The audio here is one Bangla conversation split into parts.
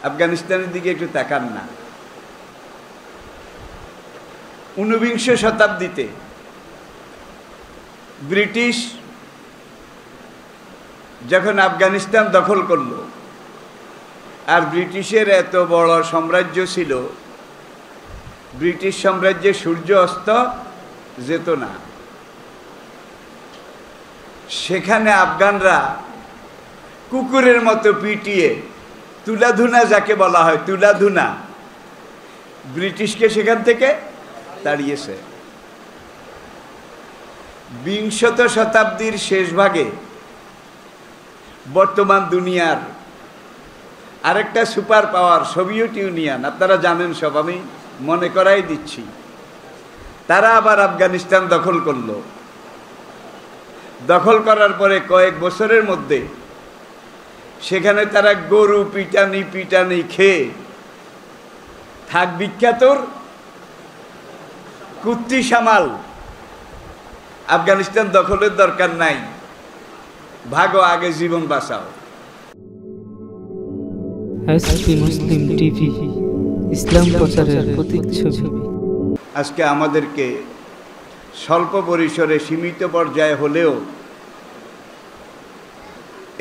আফগানিস্তানের দিকে একটু তাকান না। 19বিংশ শতাব্দীতে ব্রিটিশ যখন আফগানিস্তান দখল করলো, আর ব্রিটিশের এত বড় সাম্রাজ্য ছিল, ব্রিটিশ সাম্রাজ্যে সূর্য অস্ত যেত না। সেখানে আফগানরা কুকুরের মতো পিটিয়ে, তুলাধুনা যাকে বলা হয়, তুলাধুনা, ব্রিটিশকে সেখান থেকে তাড়িয়েছে। বিংশত শতাব্দীর শেষ ভাগে বর্তমান দুনিয়ার আরেকটা সুপার পাওয়ার সোভিয়েত ইউনিয়ন, আপনারা জানেন সব, আমি মনে করাই দিচ্ছি, তারা আবার আফগানিস্তান দখল করলো। দখল করার পরে কয়েক বছরের মধ্যে সেখানে তারা গরু পিটানি পিটানি খেয়ে থাক বিখ্যাতর কুত্তি সামাল। আফগানিস্তান দখলের দরকার নাই, ভাগো আগে জীবন বাঁচাও। এসপি মুসলিম টিভি, ইসলাম প্রচারের প্রতিচ্ছবি। আজকে আমাদেরকে স্বল্প পরিসরে সীমিত পর্যায়ে হলেও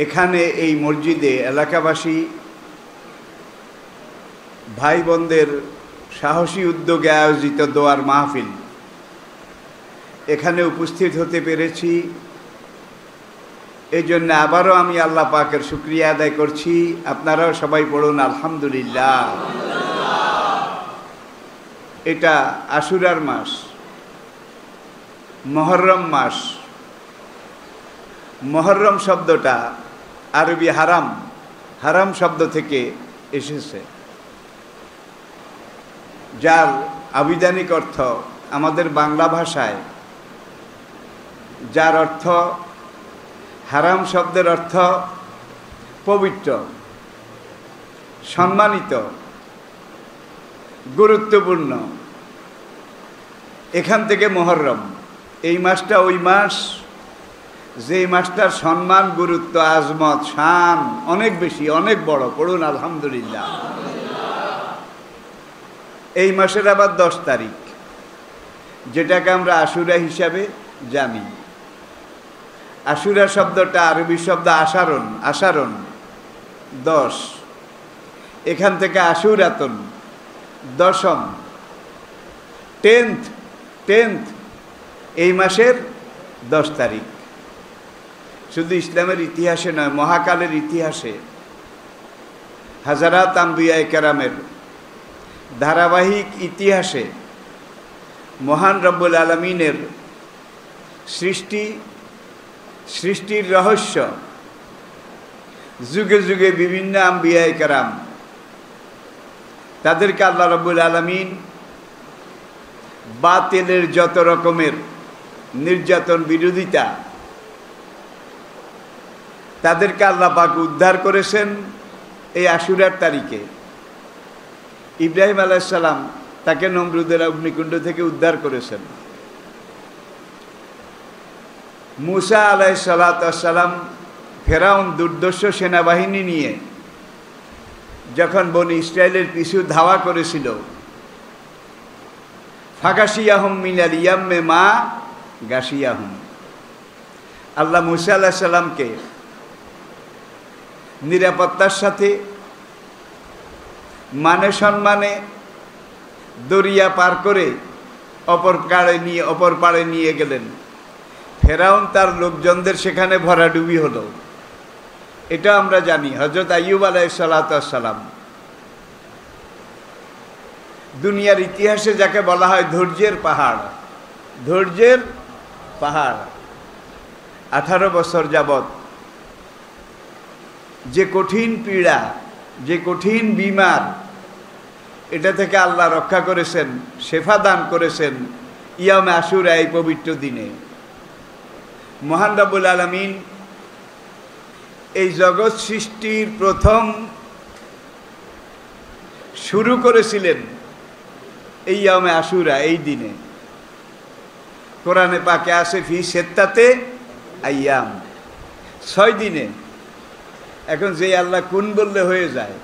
এখানে এই মসজিদে এলাকাবাসী ভাই বোনদের সাহসী উদ্যোগে আয়োজিত দোয়ার মাহফিল, এখানে উপস্থিত হতে পেরেছি। এই জন্য আবারও আমি আল্লাহ পাকের শুকরিয়া আদায় করছি। আপনারাও সবাই পড়ুন আলহামদুলিল্লাহ। এটা আশুরার মাস, মুহররম মাস। মুহররম শব্দটা আরবি হারাম, হারাম শব্দ থেকে এসেছে, যার আবিধানিক অর্থ আমাদের বাংলা ভাষায়, যার অর্থ, হারাম শব্দের অর্থ পবিত্র, সম্মানিত, গুরুত্বপূর্ণ। এখান থেকে মুহররম, এই মাসটা ওই মাস যেই মাসটার সম্মান, গুরুত্ব, আজমত, শান অনেক বেশি, অনেক বড়। পড়ুন আলহামদুলিল্লাহ। এই মাসের আবার 10 তারিখ, যেটাকে আমরা আশুরা হিসাবে জানি। আশুরা শব্দটা আরবি শব্দ আশারণ, আশারণ 10, এখান থেকে আশুরাতন, দশম, 10th, এই মাসের 10 তারিখ। শুধু ইসলামের ইতিহাসে নয়, মহাকালের ইতিহাসে হাজারাত আম্বিয়ায়ে কেরামের ধারাবাহিক ইতিহাসে মহান রব্বুল আলামিনের সৃষ্টির রহস্য, যুগে যুগে বিভিন্ন আম্বিয়ায়ে কেরাম, তাদেরকে আল্লাহ রব্বুল আলামিন বাতিলের যত রকমের নির্যাতন, বিরোধিতা, তাদেরকে আল্লাহ পাক উদ্ধার করেছেন এই আশুরার তারিখে। ইব্রাহিম আলাইহিস সালাম তাকে নমরুদের অগ্নিকুণ্ড থেকে উদ্ধার করেছেন। মুসা আলাইহিস সালাম ফেরাউন দুর্দর্শ সেনাবাহিনী নিয়ে যখন বনি ইসরায়েলের পিছু ধাওয়া করেছিল, ফাগাশিয়াহুম মিনাল ইয়াম্মে মা গাশিয়াহুম, আল্লাহ মুসা আলাইহিস সালামকে নিরাপত্তার সাথে মানে সম্মানে দরিয়া পার করে অপর পাড়ে নিয়ে গেলেন। ফেরাউন তার লোকজনদের সেখানে ভরাডুবি হলো। এটা আমরা জানি। হযরত আইয়ুব আলাইহিস সালাম, দুনিয়ার ইতিহাসে যাকে বলা হয় ধৈর্যের পাহাড়, ধৈর্যের পাহাড়, 18 বছর যাবত যে কঠিন পীড়া, যে কঠিন বিমার, এটা থেকে আল্লাহ রক্ষা করেছেন, শেফা দান করেছেন ইয়ামে আশুরা, এই পবিত্র দিনে। মহান রব্বুল আলামিন এই জগৎ সৃষ্টির প্রথম শুরু করেছিলেন এই ইয়ামে আশুরা, এই দিনে। কোরআনে পাকে আছে ফি সেত্তাতে আইয়াম, 6 দিনে। এখন যে আল্লাহ কোন বললে হয়ে যায়,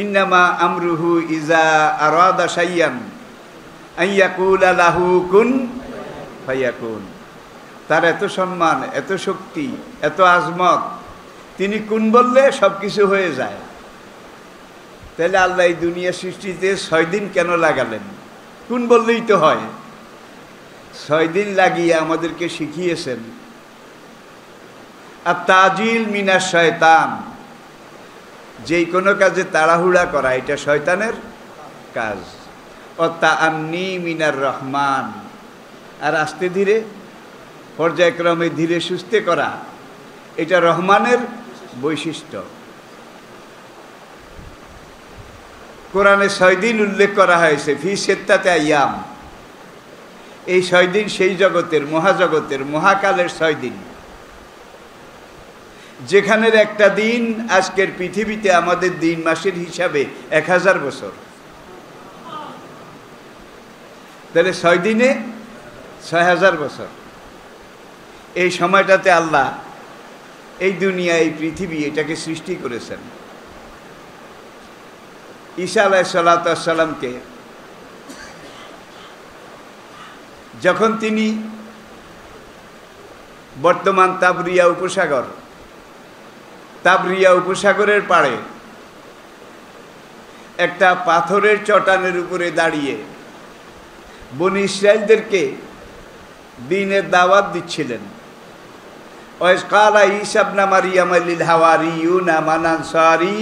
ইন্নামা আমরুহু ইজা আরাদা শাইয়ান আইয়াকুলা লাহু কুন ফায়াকুন। তার এত সম্মান, এত শক্তি, এত আজমত, তিনি কুন বললে সব কিছু হয়ে যায়। তাহলে আল্লাহ এই দুনিয়া সৃষ্টিতে 6 দিন কেন লাগালেন? কুন বললেই তো হয়। 6 দিন লাগিয়ে আমাদেরকে শিখিয়েছেন আর তাজিল মিনাশ শয়তান, যেই কোনো কাজে তাড়াহুড়া করা এটা শয়তানের কাজ। ও তাআন্নি মিনার রহমান, আর আস্তে ধীরে পর্যায়ক্রমে ধীরে সুস্থে করা এটা রহমানের বৈশিষ্ট্য। কোরআনে 6 দিন উল্লেখ করা হয়েছে, ফি সিত্তাতি আইয়াম। এই 6 দিন সেই জগতের, মহাজগতের, মহাকালের 6 দিন, যেখানের একটা দিন আজকের পৃথিবীতে আমাদের দিন মাসের হিসাবে 1000 বছর। তাহলে 6 দিনে 6000 বছর। এই সময়টাতে আল্লাহ এই দুনিয়া, এই পৃথিবী, এটাকে সৃষ্টি করেছেন। ঈসা আলাইহিস সালামকে যখন তিনি বর্তমান তাবরিয়া উপসাগরের পাড়ে একটা পাথরের চটানের উপরে দাঁড়িয়ে বনি ইসরাইলদেরকে দ্বীনের দাওয়াত দিচ্ছিলেন। ওয়াইজ ক্বালা ঈসা ইবনে মারইয়াম লিল হাওয়ারিয়ুনা মান আনসারি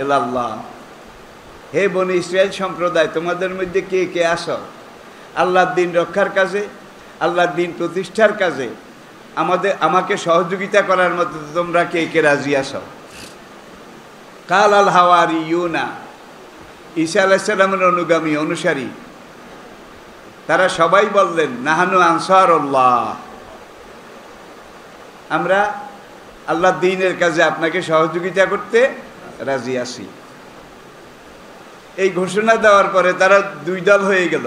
ইলাল্লাহ। হে বনি ইসরাইল সম্প্রদায়, তোমাদের মধ্যে কে কে আসো আল্লাহর দ্বীন রক্ষার কাজে, আল্লাহর দ্বীন প্রতিষ্ঠার কাজে আমাকে সহযোগিতা করার মতো তোমরা কে কে রাজি আসো? কাল আল হাওয়ারিয়ুনা, ঈসা আলাইহিস সালামের অনুগামী, অনুসারী, তারা সবাই বললেন নাহানু আনসারুল্লাহ, আমরা আল্লাহর দ্বীনের কাজে আপনাকে সহযোগিতা করতে রাজি আছি। এই ঘোষণা দেওয়ার পরে তারা 2 দল হয়ে গেল।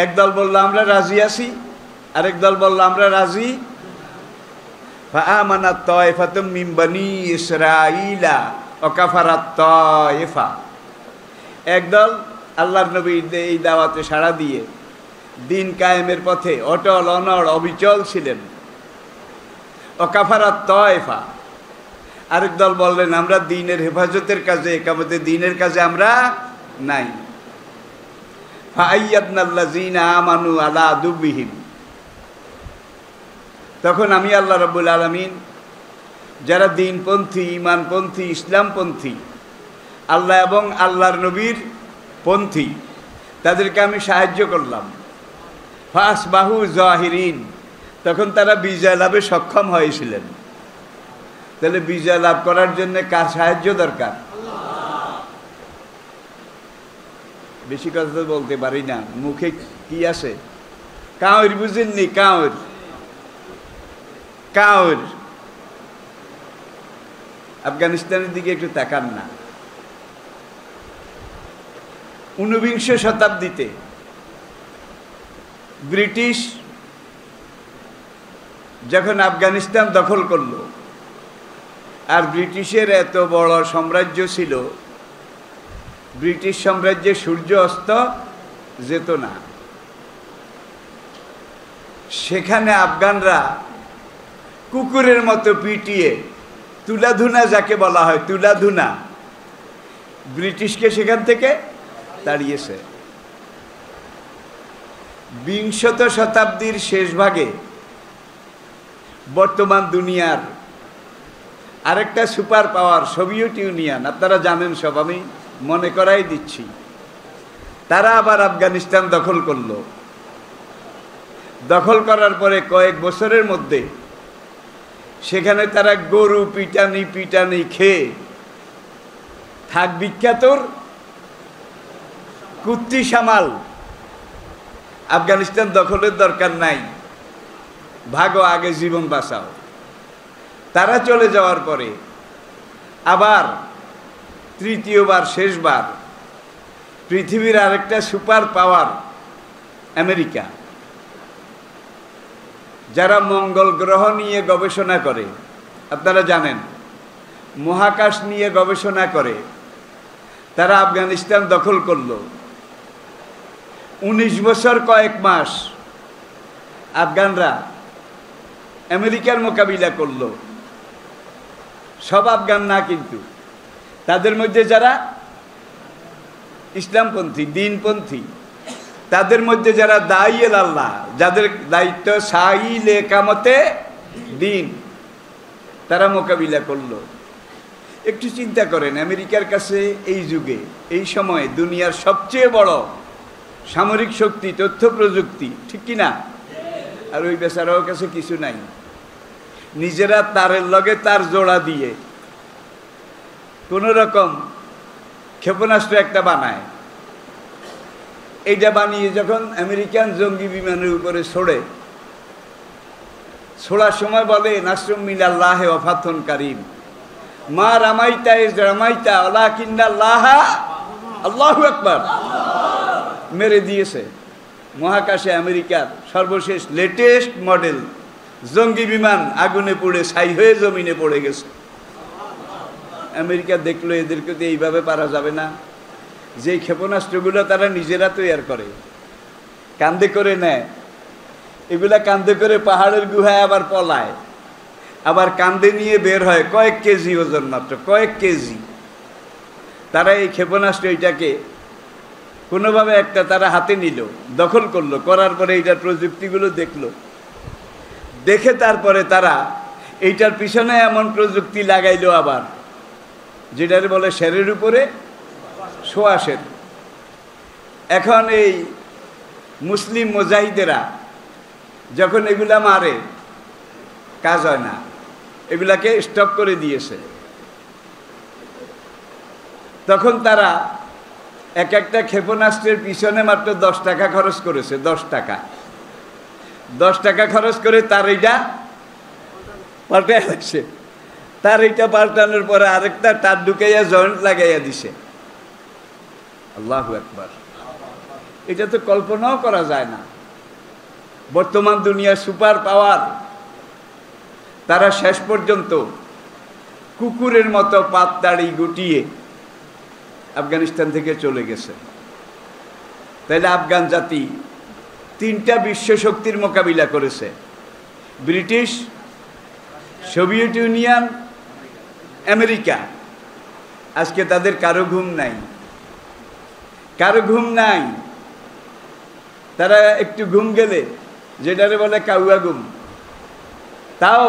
এক দল বলল আমরা রাজি আছি, আরেক দল বলল আমরা রাজি। ফাআমানাত তায়ফাতুম মিন বনি ইসরাঈলা ওয়া কাফারাত তায়ফা। একদল আল্লাহর নবীর এই দাওয়াতে সাড়া দিয়ে দিন কায়েমের পথে অটল অনড় অবিচল ছিলেন। ওয়া কাফারাত তায়ফা, আরেক দল বললেন আমরা দ্বীনের হেফাজতের কাজে, একামতে দ্বীনের কাজে আমরা নাই। ফাআইয়াদনাল্লাযীনা আমানু আলা আদুবিহিম, তখন আমি আল্লাহ রাব্বুল আলামিন যারা দ্বীনপন্থী, ঈমানপন্থী, ইসলামপন্থী, আল্লাহ এবং আল্লাহর নবীর পন্থী, তাদেরকে আমি সাহায্য করলাম। ফাসবাহু জাহিরিন, তখন তারা বিজয় লাভে সক্ষম হয়েছিলেন। তাহলে বিজয় লাভ করার জন্য কার সাহায্য দরকার? বেশি কথা তো বলতে পারি না, মুখে কি আছে? কাউর বুঝেননি? কাউর আফগানিস্তানের দিকে একটু তাকান না। 19বিংশ শতাব্দীতে ব্রিটিশ যখন আফগানিস্তান দখল করলো, আর ব্রিটিশের এত বড় সাম্রাজ্য ছিল, ব্রিটিশ সাম্রাজ্যে সূর্য অস্ত যেত না। সেখানে আফগানরা কুকুরের মতো পিটিয়ে, তুলাধুনা যাকে বলা হয়, তুলাধুনা, ব্রিটিশকে সেখান থেকে তাড়িয়েছে। 20 শতাব্দীর শেষ ভাগে বর্তমান দুনিয়ার আরেকটা সুপার পাওয়ার সোভিয়েত ইউনিয়ন, আপনারা জানেন সব, আমি মনে করাই দিচ্ছি, তারা আবার আফগানিস্তান দখল করলো। দখল করার পরে কয়েক বছরের মধ্যে সেখানে তারা গরু পিটানি খেয়ে থাক বিখ্যাতর কুত্তি সামাল, আফগানিস্তান দখলের দরকার নাই, ভাগো আগে জীবন বাঁচাও। তারা চলে যাওয়ার পরে আবার তৃতীয়বার, শেষবার, পৃথিবীর আরেকটা সুপার পাওয়ার আমেরিকা, যারা মঙ্গল গ্রহ নিয়ে গবেষণা করে, আপনারা জানেন, মহাকাশ নিয়ে গবেষণা করে, তারা আফগানিস্তান দখল করলো। 19 বছর কয়েক মাস আফগানরা আমেরিকার মোকাবিলা করলো। সব আফগান না, কিন্তু তাদের মধ্যে যারা ইসলামপন্থী, দিনপন্থী, তাদের মধ্যে যারা দাঈল আল্লাহ, যাদের দায়িত্ব সাইল একামতে দিন, তারা মোকাবিলা করলো। একটু চিন্তা করেন, আমেরিকার কাছে এই যুগে, এই সময়ে দুনিয়ার সবচেয়ে বড় সামরিক শক্তি, তথ্য প্রযুক্তি, ঠিক কি না? আর ওই বেচারাও কাছে কিছু নাই। নিজেরা তারের লগে তার জোড়া দিয়ে কোন রকম ক্ষেপণাস্ত্র একটা বানায়। এইটা বানিয়ে যখন আমেরিকান জঙ্গি বিমানের উপরে ছোড়ার সময় বলে নাসরুম মিনাল্লাহি ওয়া ফাতহুন কারীম, মা রামাইতা ইজ রামাইতা ওয়ালাকিন্নাল্লাহ, আল্লাহু আকবার। মেরে দিয়েছে। মহাকাশে আমেরিকার সর্বশেষ লেটেস্ট মডেল জঙ্গি বিমান আগুনে পুড়ে ছাই হয়ে জমিনে পড়ে গেছে। আমেরিকা দেখলো এদেরকে তো এইভাবে পারা যাবে না। যেই ক্ষেপণাস্ত্রগুলো তারা নিজেরা তৈরি করে, কান্দে করে নেয়, এগুলা কান্দে করে পাহাড়ের গুহায় আবার পলায়, আবার কান্দে নিয়ে বের হয়, কয়েক কেজি ওজন, মাত্র কয়েক কেজি। তারা এই ক্ষেপণাস্ত্র এইটাকে কোনোভাবে একটা তারা হাতে নিল, দখল করলো, করার পরে এইটার প্রযুক্তিগুলো দেখলো, দেখে তারপরে তারা এইটার পিছনে এমন প্রযুক্তি লাগাইলো আবার, যেটার বলে শেরের উপরে শোয়া শের। এখন এই মুসলিম মুজাহিদেরা যখন এগুলা মারে, কাজ হয় না, এগুলাকে স্টপ করে দিয়েছে। তখন তারা এক একটা ক্ষেপণাস্ত্রের পিছনে মাত্র 10 টাকা খরচ করেছে। 10 টাকা খরচ করে তার এইটা পাল্টাই লাগছে। তার এইটা পাল্টানোর পরে আরেকটা তার ঢুকাইয়া জয়েন্ট লাগাইয়া দিছে। আল্লাহু আকবার। এটা তো কল্পনাও করা যায় না। বর্তমান দুনিয়ার সুপার পাওয়ার, তারা শেষ পর্যন্ত কুকুরের মতো পাতদাড়ি গুটিয়ে আফগানিস্তান থেকে চলে গেছে। তাইলে আফগান জাতি 3টা বিশ্ব শক্তির মোকাবিলা করেছে, ব্রিটিশ, সোভিয়েত ইউনিয়ন, আমেরিকা। আজকে তাদের কারো ঘুম নাই, কারো ঘুম নাই। তারা একটু ঘুম গেলে, যেটারে বলে কাউয়া ঘুম, তাও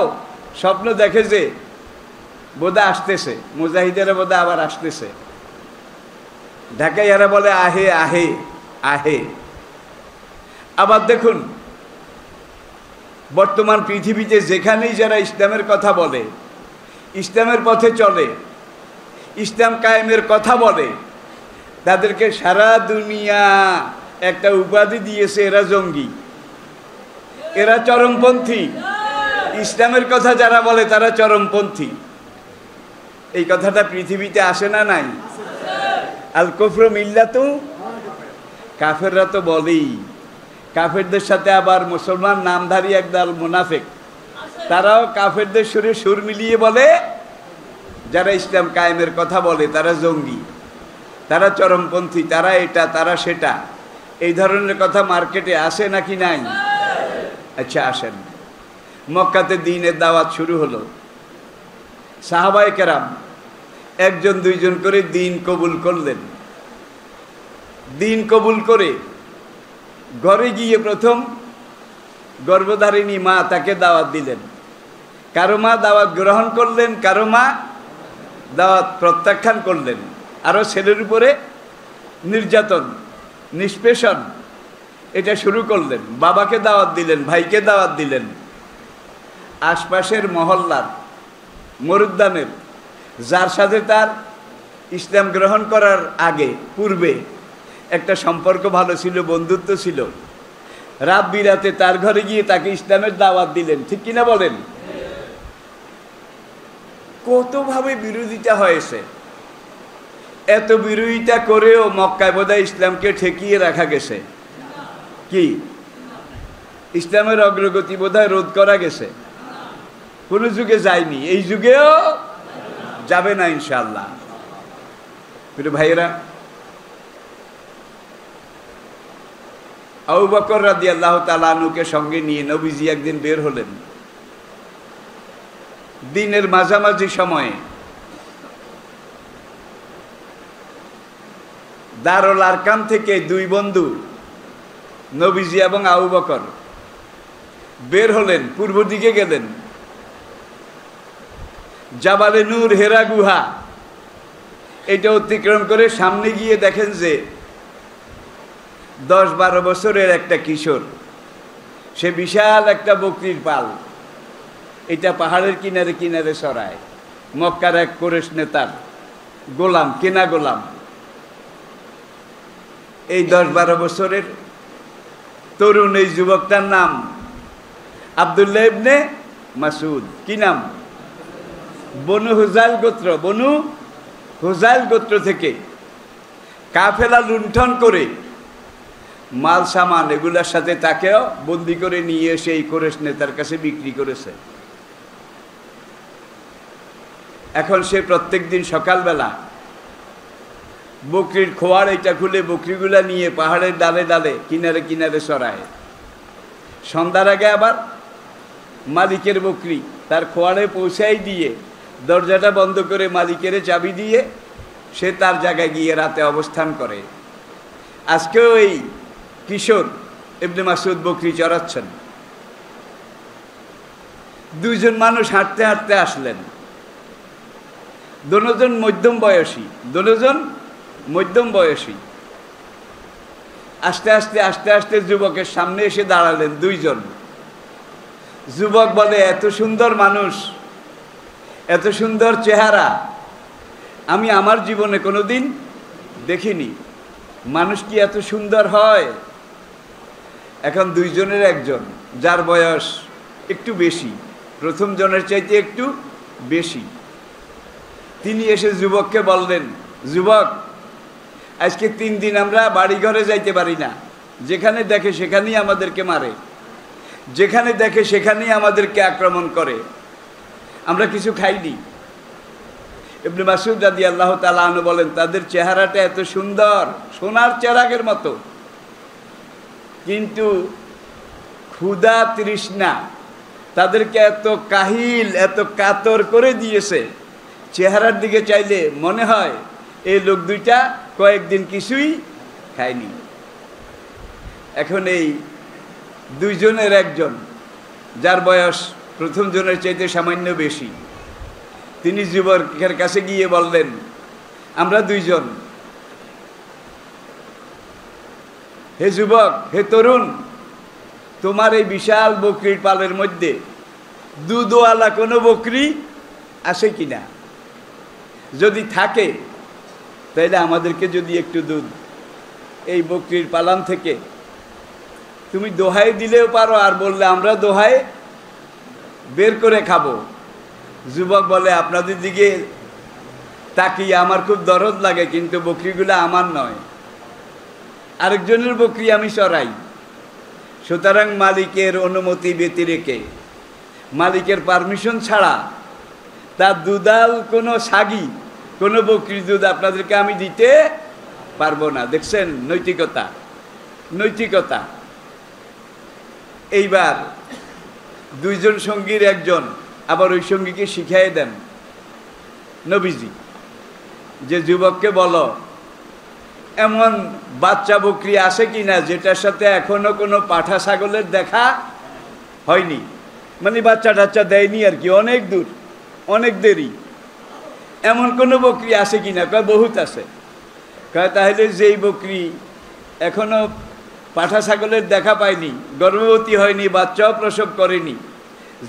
স্বপ্ন দেখে যে বোধহয় আসতেছে, মুজাহিদেরা বোধহয় আবার আসতেছে। ঢাকাইয়ারা বলে আহে আহে আহে। আবার দেখুন, বর্তমান পৃথিবীতে যেখানেই যারা ইসলামের কথা বলে, ইসলামের পথে চলে, ইসলাম কায়েমের কথা বলে, তাদেরকে সারা দুনিয়া একটা উপাধি দিয়েছে, এরা জঙ্গি, এরা চরমপন্থী। ইসলামের কথা যারা বলে তারা চরমপন্থী। এই কথাটা পৃথিবীতে আসে না? নাই। আল কুফরু মিল্লাতু, কাফেররা তো বলেই। কাফেরদের সাথে আবার মুসলমান নামধারী একদল মুনাফিক, তারাও কাফেরদের সুরে সুর মিলিয়ে বলে যারা ইসলাম কায়েমের কথা বলে তারা জঙ্গি, তারা চরমপন্থী, তারা এটা, তারা সেটা। এই ধরনের কথা মার্কেটে আসে নাকি নাই? আচ্ছা, আসেন। মক্কাতে দ্বীনের দাওয়াত শুরু হলো। সাহাবায়ে কেরাম 1জন 2জন করে দ্বীন কবুল করলেন। দ্বীন কবুল করে ঘরে গিয়ে প্রথম গর্ভধারিণী মা তাকে দাওয়াত দিলেন। কারো মা দাওয়াত গ্রহণ করলেন, কারো মা দাওয়াত প্রত্যাখ্যান করলেন। আরও ছেলের উপরে নির্যাতন, নিষ্পেষণ এটা শুরু করলেন। বাবাকে দাওয়াত দিলেন, ভাইকে দাওয়াত দিলেন। আশপাশের মহল্লার, মরুদ্যানের, যার সাথে তার ইসলাম গ্রহণ করার আগে পূর্বে একটা সম্পর্ক ভালো ছিল, বন্ধুত্ব ছিল, রাত বিরাতে তার ঘরে গিয়ে তাকে ইসলামের দাওয়াত দিলেন। ঠিক কিনা বলেন? কতভাবে বিরোধিতা হয়েছে। এত বিরোধিতা করেও মক্কায় বোধহয় ইসলামকে ঠেকিয়ে রাখা গেছে। কি ইসলামের অগ্রগতি বোধহয় রোধ করা গেছে? কোনো যুগে যায়নি, এই যুগেও যাবে না ইনশাআল্লাহ। প্রিয় ভাইয়েরা, আবু বকর রাদিয়াল্লাহু তাআলা আনহুকে সঙ্গে নিয়ে নবীজি একদিন বের হলেন। দিনের মাঝামাঝি সময়ে দারুল আরকাম থেকে দুই বন্ধু নবীজি এবং আবু বকর বের হলেন, পূর্ব দিকে গেলেন। জাবালে নূর হেরা গুহা এটা অতিক্রম করে সামনে গিয়ে দেখেন যে 10-12 বছরের একটা কিশোর, সে বিশাল একটা বকরির পাল এটা পাহাড়ের কিনারে কিনারে সরায়। মক্কার এক কুরাইশ নেতার গোলাম, কেনা গোলাম। এই 10-12 বছরের তরুণ এই যুবকটার নাম আব্দুল্লাহ ইবনে মাসউদ। কি নাম? বনু হুজাইল গোত্র। বনু হুজাইল গোত্র থেকে কাফেলা লুণ্ঠন করে মাল সামান এগুলার সাথে তাকেও বন্দি করে নিয়ে এসে এই কুরাইশ নেতার কাছে বিক্রি করেছে। এখন সে প্রত্যেক দিন সকালবেলা বকরির খোয়ার এটা খুলে বকরিগুলা নিয়ে পাহাড়ের ডালে ডালে কিনারে কিনারে চড়ায়। সন্ধ্যার আগে আবার মালিকের বকরি তার খোয়ারে পৌঁছাই দিয়ে দরজাটা বন্ধ করে মালিকের চাবি দিয়ে সে তার জায়গায় গিয়ে রাতে অবস্থান করে। আজকেও এই কিশোর ইবনে মাসউদ বকরি চড়াচ্ছেন। দুইজন মানুষ হাঁটতে হাঁটতে আসলেন। দুজন মধ্যম বয়সী। আস্তে আস্তে আস্তে আস্তে যুবকের সামনে এসে দাঁড়ালেন দুইজন। যুবক বলে, এত সুন্দর মানুষ, এত সুন্দর চেহারা আমি আমার জীবনে কোনোদিন দেখিনি। মানুষ কি এত সুন্দর হয়? এখন দুইজনের একজন, যার বয়স একটু বেশি, প্রথম জনের চাইতে একটু বেশি, তিনি এসে যুবককে বললেন, যুবক, আজকে 3 দিন আমরা বাড়ি ঘরে যাইতে পারি না। যেখানে দেখে সেখানেই আমাদেরকে মারে, যেখানে দেখে সেখানেই আমাদেরকে আক্রমণ করে। আমরা কিছু খাইনি। ইবনে মাসউদ রাদিয়াল্লাহু তাআলা আনহু বলেন, তাদের চেহারাটা এত সুন্দর, সোনার চেরাগের মতো, কিন্তু ক্ষুধা তৃষ্ণা তাদেরকে এত কাহিল, এত কাতর করে দিয়েছে, চেহারার দিকে চাইলে মনে হয় এই লোক দুইটা কয়েকদিন কিছুই খায়নি। এখন এই দুইজনের একজন, যার বয়স প্রথম জনের চাইতে সামান্য বেশি, তিনি যুবকের কাছে গিয়ে বললেন, আমরা দুইজন, হে যুবক, হে তরুণ, তোমার এই বিশাল বকরির পালের মধ্যে দুধওয়ালা কোনো বকরি আছে কিনা? যদি থাকে তাহলে আমাদেরকে যদি একটু দুধ এই বকরির পালান থেকে তুমি দোহাই দিলেও পারো, আর বললে আমরা দোহাই বের করে খাবো। যুবক বলে, আপনাদের দিকে তাকিয়ে আমার খুব দরদ লাগে, কিন্তু বকরিগুলো আমার নয়, আরেকজনের বকরি আমি চড়াই। সুতরাং মালিকের অনুমতি ব্যতিরেকে, মালিকের পারমিশন ছাড়া তার দুধাল কোনো সাগি, কোনো বকরির দুধ আপনাদেরকে আমি দিতে পারবো না। দেখছেন নৈতিকতা, নৈতিকতা। এইবার দুইজন সঙ্গীর একজন আবার ওই সঙ্গীকে শিখাই দেন নবীজি, যে যুবককে বলো, এমন বাচ্চা বকরি আছে কিনা যেটার সাথে এখনো কোনো পাঠা ছাগলের দেখা হয়নি, মানে বাচ্চা টাচ্চা দেয়নি আর কি, অনেক দূর, অনেক দেরি। এমন কোনো বকরি আছে কিনা? কয় বহুত আছে। কয় তাহলে যেই বকরি এখনো পাঠা ছাগলের দেখা পায়নি, গর্ভবতী হয়নি, বাচ্চাও প্রসব করেনি,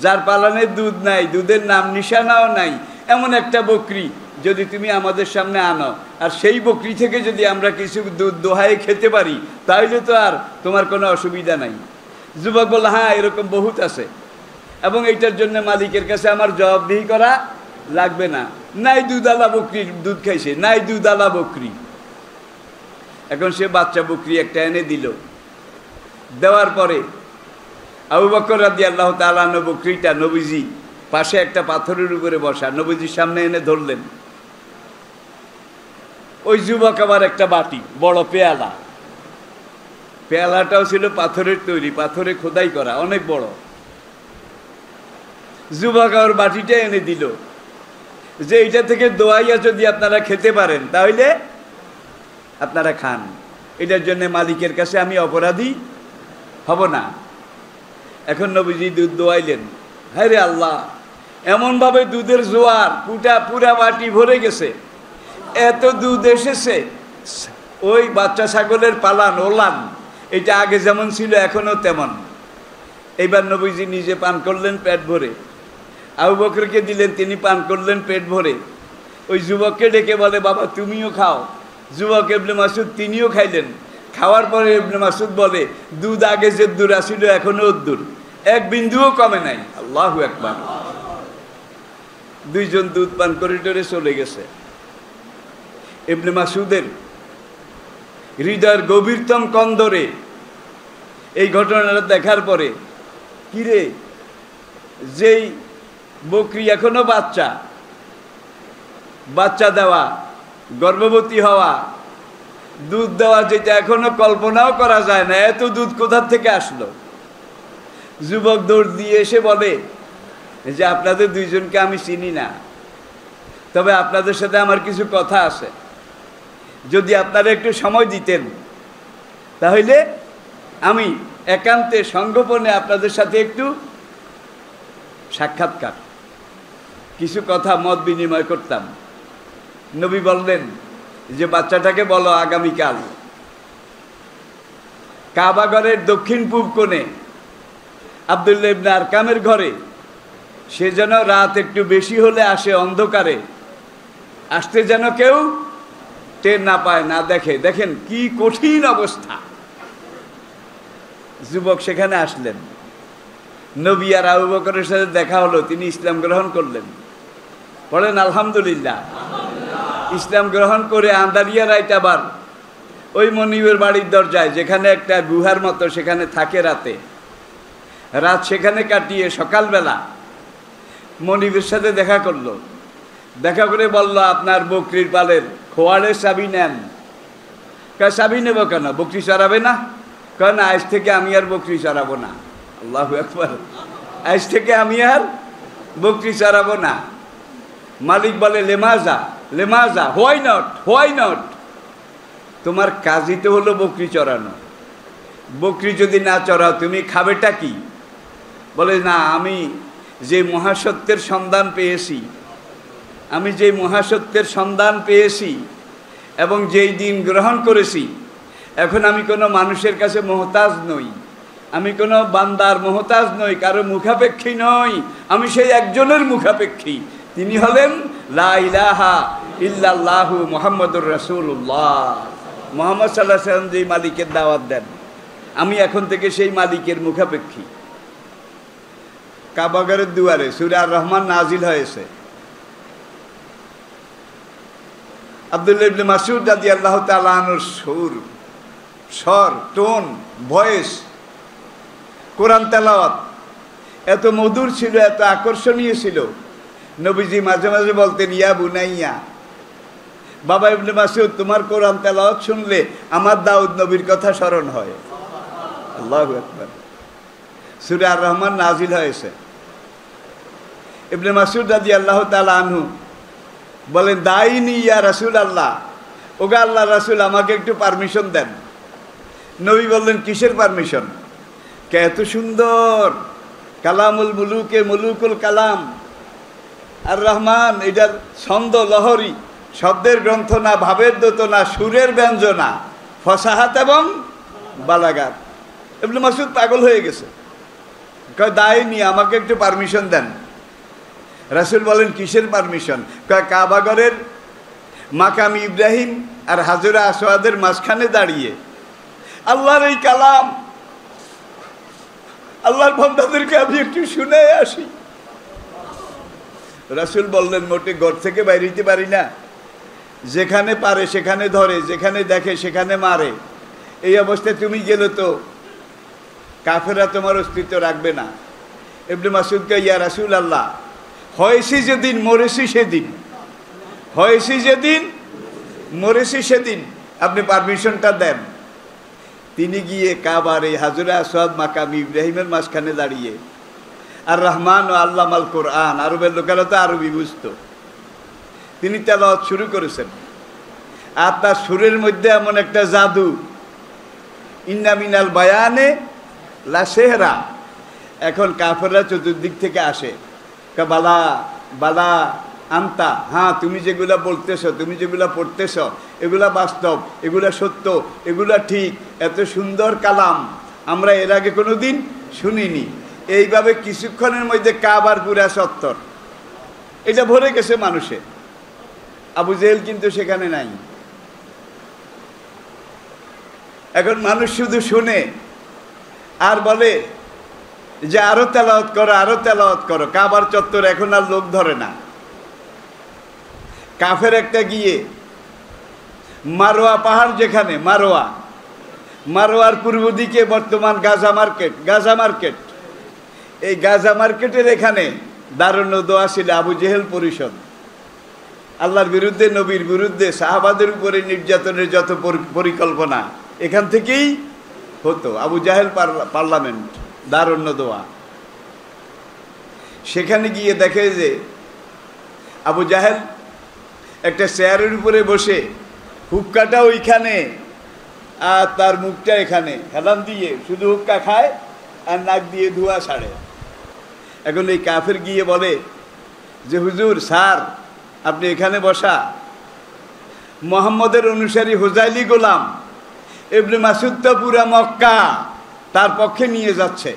যার পালনের দুধ নাই, দুধের নাম নিশানাও নাই, এমন একটা বকরি যদি তুমি আমাদের সামনে আনো, আর সেই বকরি থেকে যদি আমরা কিছু দুধ দোহাই খেতে পারি, তাহলে তো আর তোমার কোনো অসুবিধা নাই। যুবক বলল, হ্যাঁ, এরকম বহুত আছে, এবং এইটার জন্য মালিকের কাছে আমার জবাবদিহি করা লাগবে না। নাই দুধালা বকরির দুধ খাইছে, নাই দুধালা বকরি। এখন সে বাচ্চা বকরি একটা এনে দিল। দেওয়ার পরে আবু বকর রাদিয়াল্লাহু তাআলা আনহু বকরিটা নবীজি পাশে একটা পাথরের উপরে বসা, নবীজির সামনে এনে ধরলেন। ওই যুবক আবার একটা বাটি, বড় পেয়ালা, পেয়ালাটাও ছিল পাথরের তৈরি, পাথরে খোদাই করা, অনেক বড়। যুবক আবার বাটিটা এনে দিল যে এইটা থেকে দোয়াইয়া যদি আপনারা খেতে পারেন তাহলে আপনারা খান, এটার জন্য মালিকের কাছে আমি অপরাধী হব না। এখন নবীজি দুধ দোয়াইলেন। হায় রে আল্লাহ, এমনভাবে দুধের জোয়ার পুরা বাটি ভরে গেছে, এত দুধ এসেছে। ওই বাচ্চা ছাগলের পালান ওলান, এটা আগে যেমন ছিল এখনও তেমন। এইবার নবীজি নিজে পান করলেন পেট ভরে, আবু বকরকে দিলেন, তিনি পান করলেন পেট ভরে। ওই যুবককে ডেকে বলে, বাবা তুমিও খাও। যুবক ইবনে মাসুদ তিনিও খাইলেন। খাওয়ার পরে ইবনে মাসুদ বলে, দুধ আগে যে দূর আসিল এখনো দূর, এক বিন্দুও কমে নাই। আল্লাহু আকবার। দুইজন দুধ পান করিডোরে চলে গেছে। ইবনে মাসুদের হৃদয়ের গভীরতম কন্দরে এই ঘটনাটা দেখার পরে, কিরে, যেই বকরি এখনো বাচ্চা দেওয়া, গর্ভবতী হওয়া, দুধ দেওয়া, যেটা এখনো কল্পনাও করা যায় না, এত দুধ কোথার থেকে আসলো? যুবক দৌড় দিয়ে এসে বলে যে আপনাদের দুইজনকে আমি চিনি না, তবে আপনাদের সাথে আমার কিছু কথা আছে, যদি আপনারা একটু সময় দিতেন তাহলে আমি একান্তে সংগোপনে আপনাদের সাথে একটু সাক্ষাৎকার, কিছু কথা মত বিনিময় করতাম। নবী বললেন যে বাচ্চাটাকে বলো আগামীকাল কাবাগরের দক্ষিণ পূব কোণে আব্দুল্লাহ ইবনে আরকামের ঘরে, সে যেন রাত একটু বেশি হলে আসে অন্ধকারে, আসতে যেন কেউ টের না পায়, না দেখে। দেখেন কি কঠিন অবস্থা। যুবক সেখানে আসলেন, নবী আর আবু বকরের সাথে দেখা হলো, তিনি ইসলাম গ্রহণ করলেন। বলেন আলহামদুলিল্লাহ। ইসলাম গ্রহণ করে আন্দারিয়া রাইট আবার ওই মনিবের বাড়ির দরজায়, যেখানে একটা গুহার মতো, সেখানে থাকে রাত সেখানে কাটিয়ে সকালবেলা মনিবের সাথে দেখা করলো। দেখা করে বলল, আপনার বকরির পালের খোয়াড়ের চাবি নেন। চাবি নেব কেন? বকরি চড়াবে না? কেন? আজ থেকে আমি আর বকরি চড়াবো না। আল্লাহু আকবার। আজ থেকে আমি আর বকরি চড়াবো না। মালিক বলে, লেমাজা, হোয়াই নট? তোমার কাজই তো হলো বকরি চড়ানো। বকরি যদি না চড়াও তুমি খাবেটা কি? বলে, না, আমি যে মহাসত্যের সন্ধান পেয়েছি এবং যেই দিন গ্রহণ করেছি, এখন আমি কোনো মানুষের কাছে মোহতাজ নই, আমি কোনো বান্দার মোহতাজ নই, কারো মুখাপেক্ষী নই, আমি সেই একজনের মুখাপেক্ষী, তিনি হলেন লা ইলাহা ইল্লাল্লাহু মুহাম্মাদুর রাসূলুল্লাহ। মুহাম্মদ সাল্লাল্লাহু আলাইহি ওয়াসাল্লাম যেই মালিকের দাওয়াত দেন, আমি এখন থেকে সেই মালিকের মুখাপেক্ষী। কাবাগরের দুয়ারে সূরা আর রহমান নাজিল হয়েছে। আব্দুল্লাহ ইবনে মাসউদ রাদিয়াল্লাহু তাআলা আনহুর স্বর, টোন, ভয়েস, কোরআন তেলাওয়াত এত মধুর ছিল, এত আকর্ষণীয় ছিল। নবীজি মাঝে মাঝে বলতেন, ইয়া বুনাইয়া, বাবা ইবনে মাসউদ, তোমার কোরআন তেলাওয়াত শুনলে আমার দাউদ নবীর কথা স্মরণ হয়। আল্লাহু আকবার। সূরা আর রহমান নাজিল হয়েছে। ইবনে মাসউদ রাদিয়াল্লাহু তাআলা আনহু বলেন, দাইনি ইয়া রাসূলুল্লাহ, ওগো আল্লাহর রাসূল, আমাকে একটু পারমিশন দেন। নবী বললেন, কিসের পারমিশন? কে এত সুন্দর কালামুল মুলুকে মুলুকুল কালাম আর রহমান, এটার ছন্দ লহরী, শব্দের গ্রন্থ না, ভাবের দোতনা, সুরের ব্যঞ্জনা, ফসাহাত এবং বালাগাত। ইবনে মাসউদ পাগল হয়ে গেছে, কয় দাইনি, আমাকে একটু পারমিশন দেন। রাসূল বলেন, কিসের পারমিশন? কয় কাবাগরের মাকাম ইব্রাহিম আর হাজরা আসওয়াদের মাঝখানে দাঁড়িয়ে আল্লাহর এই কালাম, আল্লাহর বান্দাদেরকে আমি একটু শুনে আসি। রাসূল বললেন, মোটে ঘর থেকে বাইরে হইতে পারি না, যেখানে পারে সেখানে ধরে, যেখানে দেখে সেখানে মারে, এই অবস্থায় তুমি গেলে তো কাফেররা তোমার অস্তিত্ব রাখবে না। ইবনে মাসউদকে, ইয়া রাসূলুল্লাহ, হয়েছি যেদিন মরেছি সেদিন, হয়েছি যেদিন মরেছি সেদিন আপনি পারমিশনটা দেন। তিনি গিয়ে কাবার এই হাজরে আসওয়াদ মাকাম ইব্রাহিমের মাঝখানে দাঁড়িয়ে, আর রহমান ও আল্লামাল কোরআন, আরবের লোকেরা তো আরবি বুঝতো, তিনি তেলাওয়াত শুরু করেছেন। আর তার সুরের মধ্যে এমন একটা জাদু, ইন্না মিনাল বায়ানে লা সেহরা। এখন কাফেররা চতুর্দিক থেকে আসে, বালা বালা আন্তা, হ্যাঁ তুমি যেগুলা বলতেছ, তুমি যেগুলা পড়তেছ এগুলা বাস্তব, এগুলা সত্য, এগুলা ঠিক, এত সুন্দর কালাম আমরা এর আগে কোনো দিন শুনিনি। এইভাবে কিছুক্ষণের মধ্যে কাবার পুরা চত্বর এটা ভরে গেছে মানুষে। আবু জেহেল কিন্তু সেখানে নাই। এখন মানুষ শুধু শুনে আর বলে যে আরো তেলাওয়াত করো, আরো তেলাওয়াত করো। কাবার চত্বর এখন আর লোক ধরে না। কাফের একটা গিয়ে মারোয়া পাহাড়, যেখানে মারোয়ার পূর্ব দিকে বর্তমান গাজা মার্কেট, এই গাজা মার্কেটের এখানে দারুণ দোয়া ছিল আবু জেহেল পরিষদ। আল্লাহর বিরুদ্ধে, নবীর বিরুদ্ধে, সাহাবাদের উপরে নির্যাতনের যত পরিকল্পনা এখান থেকেই হতো। আবু জাহেল পার্লামেন্ট, দারুণ দোয়া। সেখানে গিয়ে দেখে যে আবু জাহেল একটা চেয়ারের উপরে বসে, হুক্কাটা ওইখানে আর তার মুখটা এখানে, হেলান দিয়ে শুধু হুক্কা খায় আর নাক দিয়ে ধোঁয়া ছাড়ে। এখন এই কাফের গিয়ে বলে যে হুজুর স্যার আপনি এখানে বসা। মোহাম্মদের অনুসারী হুজাইলি গোলাম ইবনে মাসুদ তো পুরা মক্কা তার পক্ষে নিয়ে যাচ্ছে।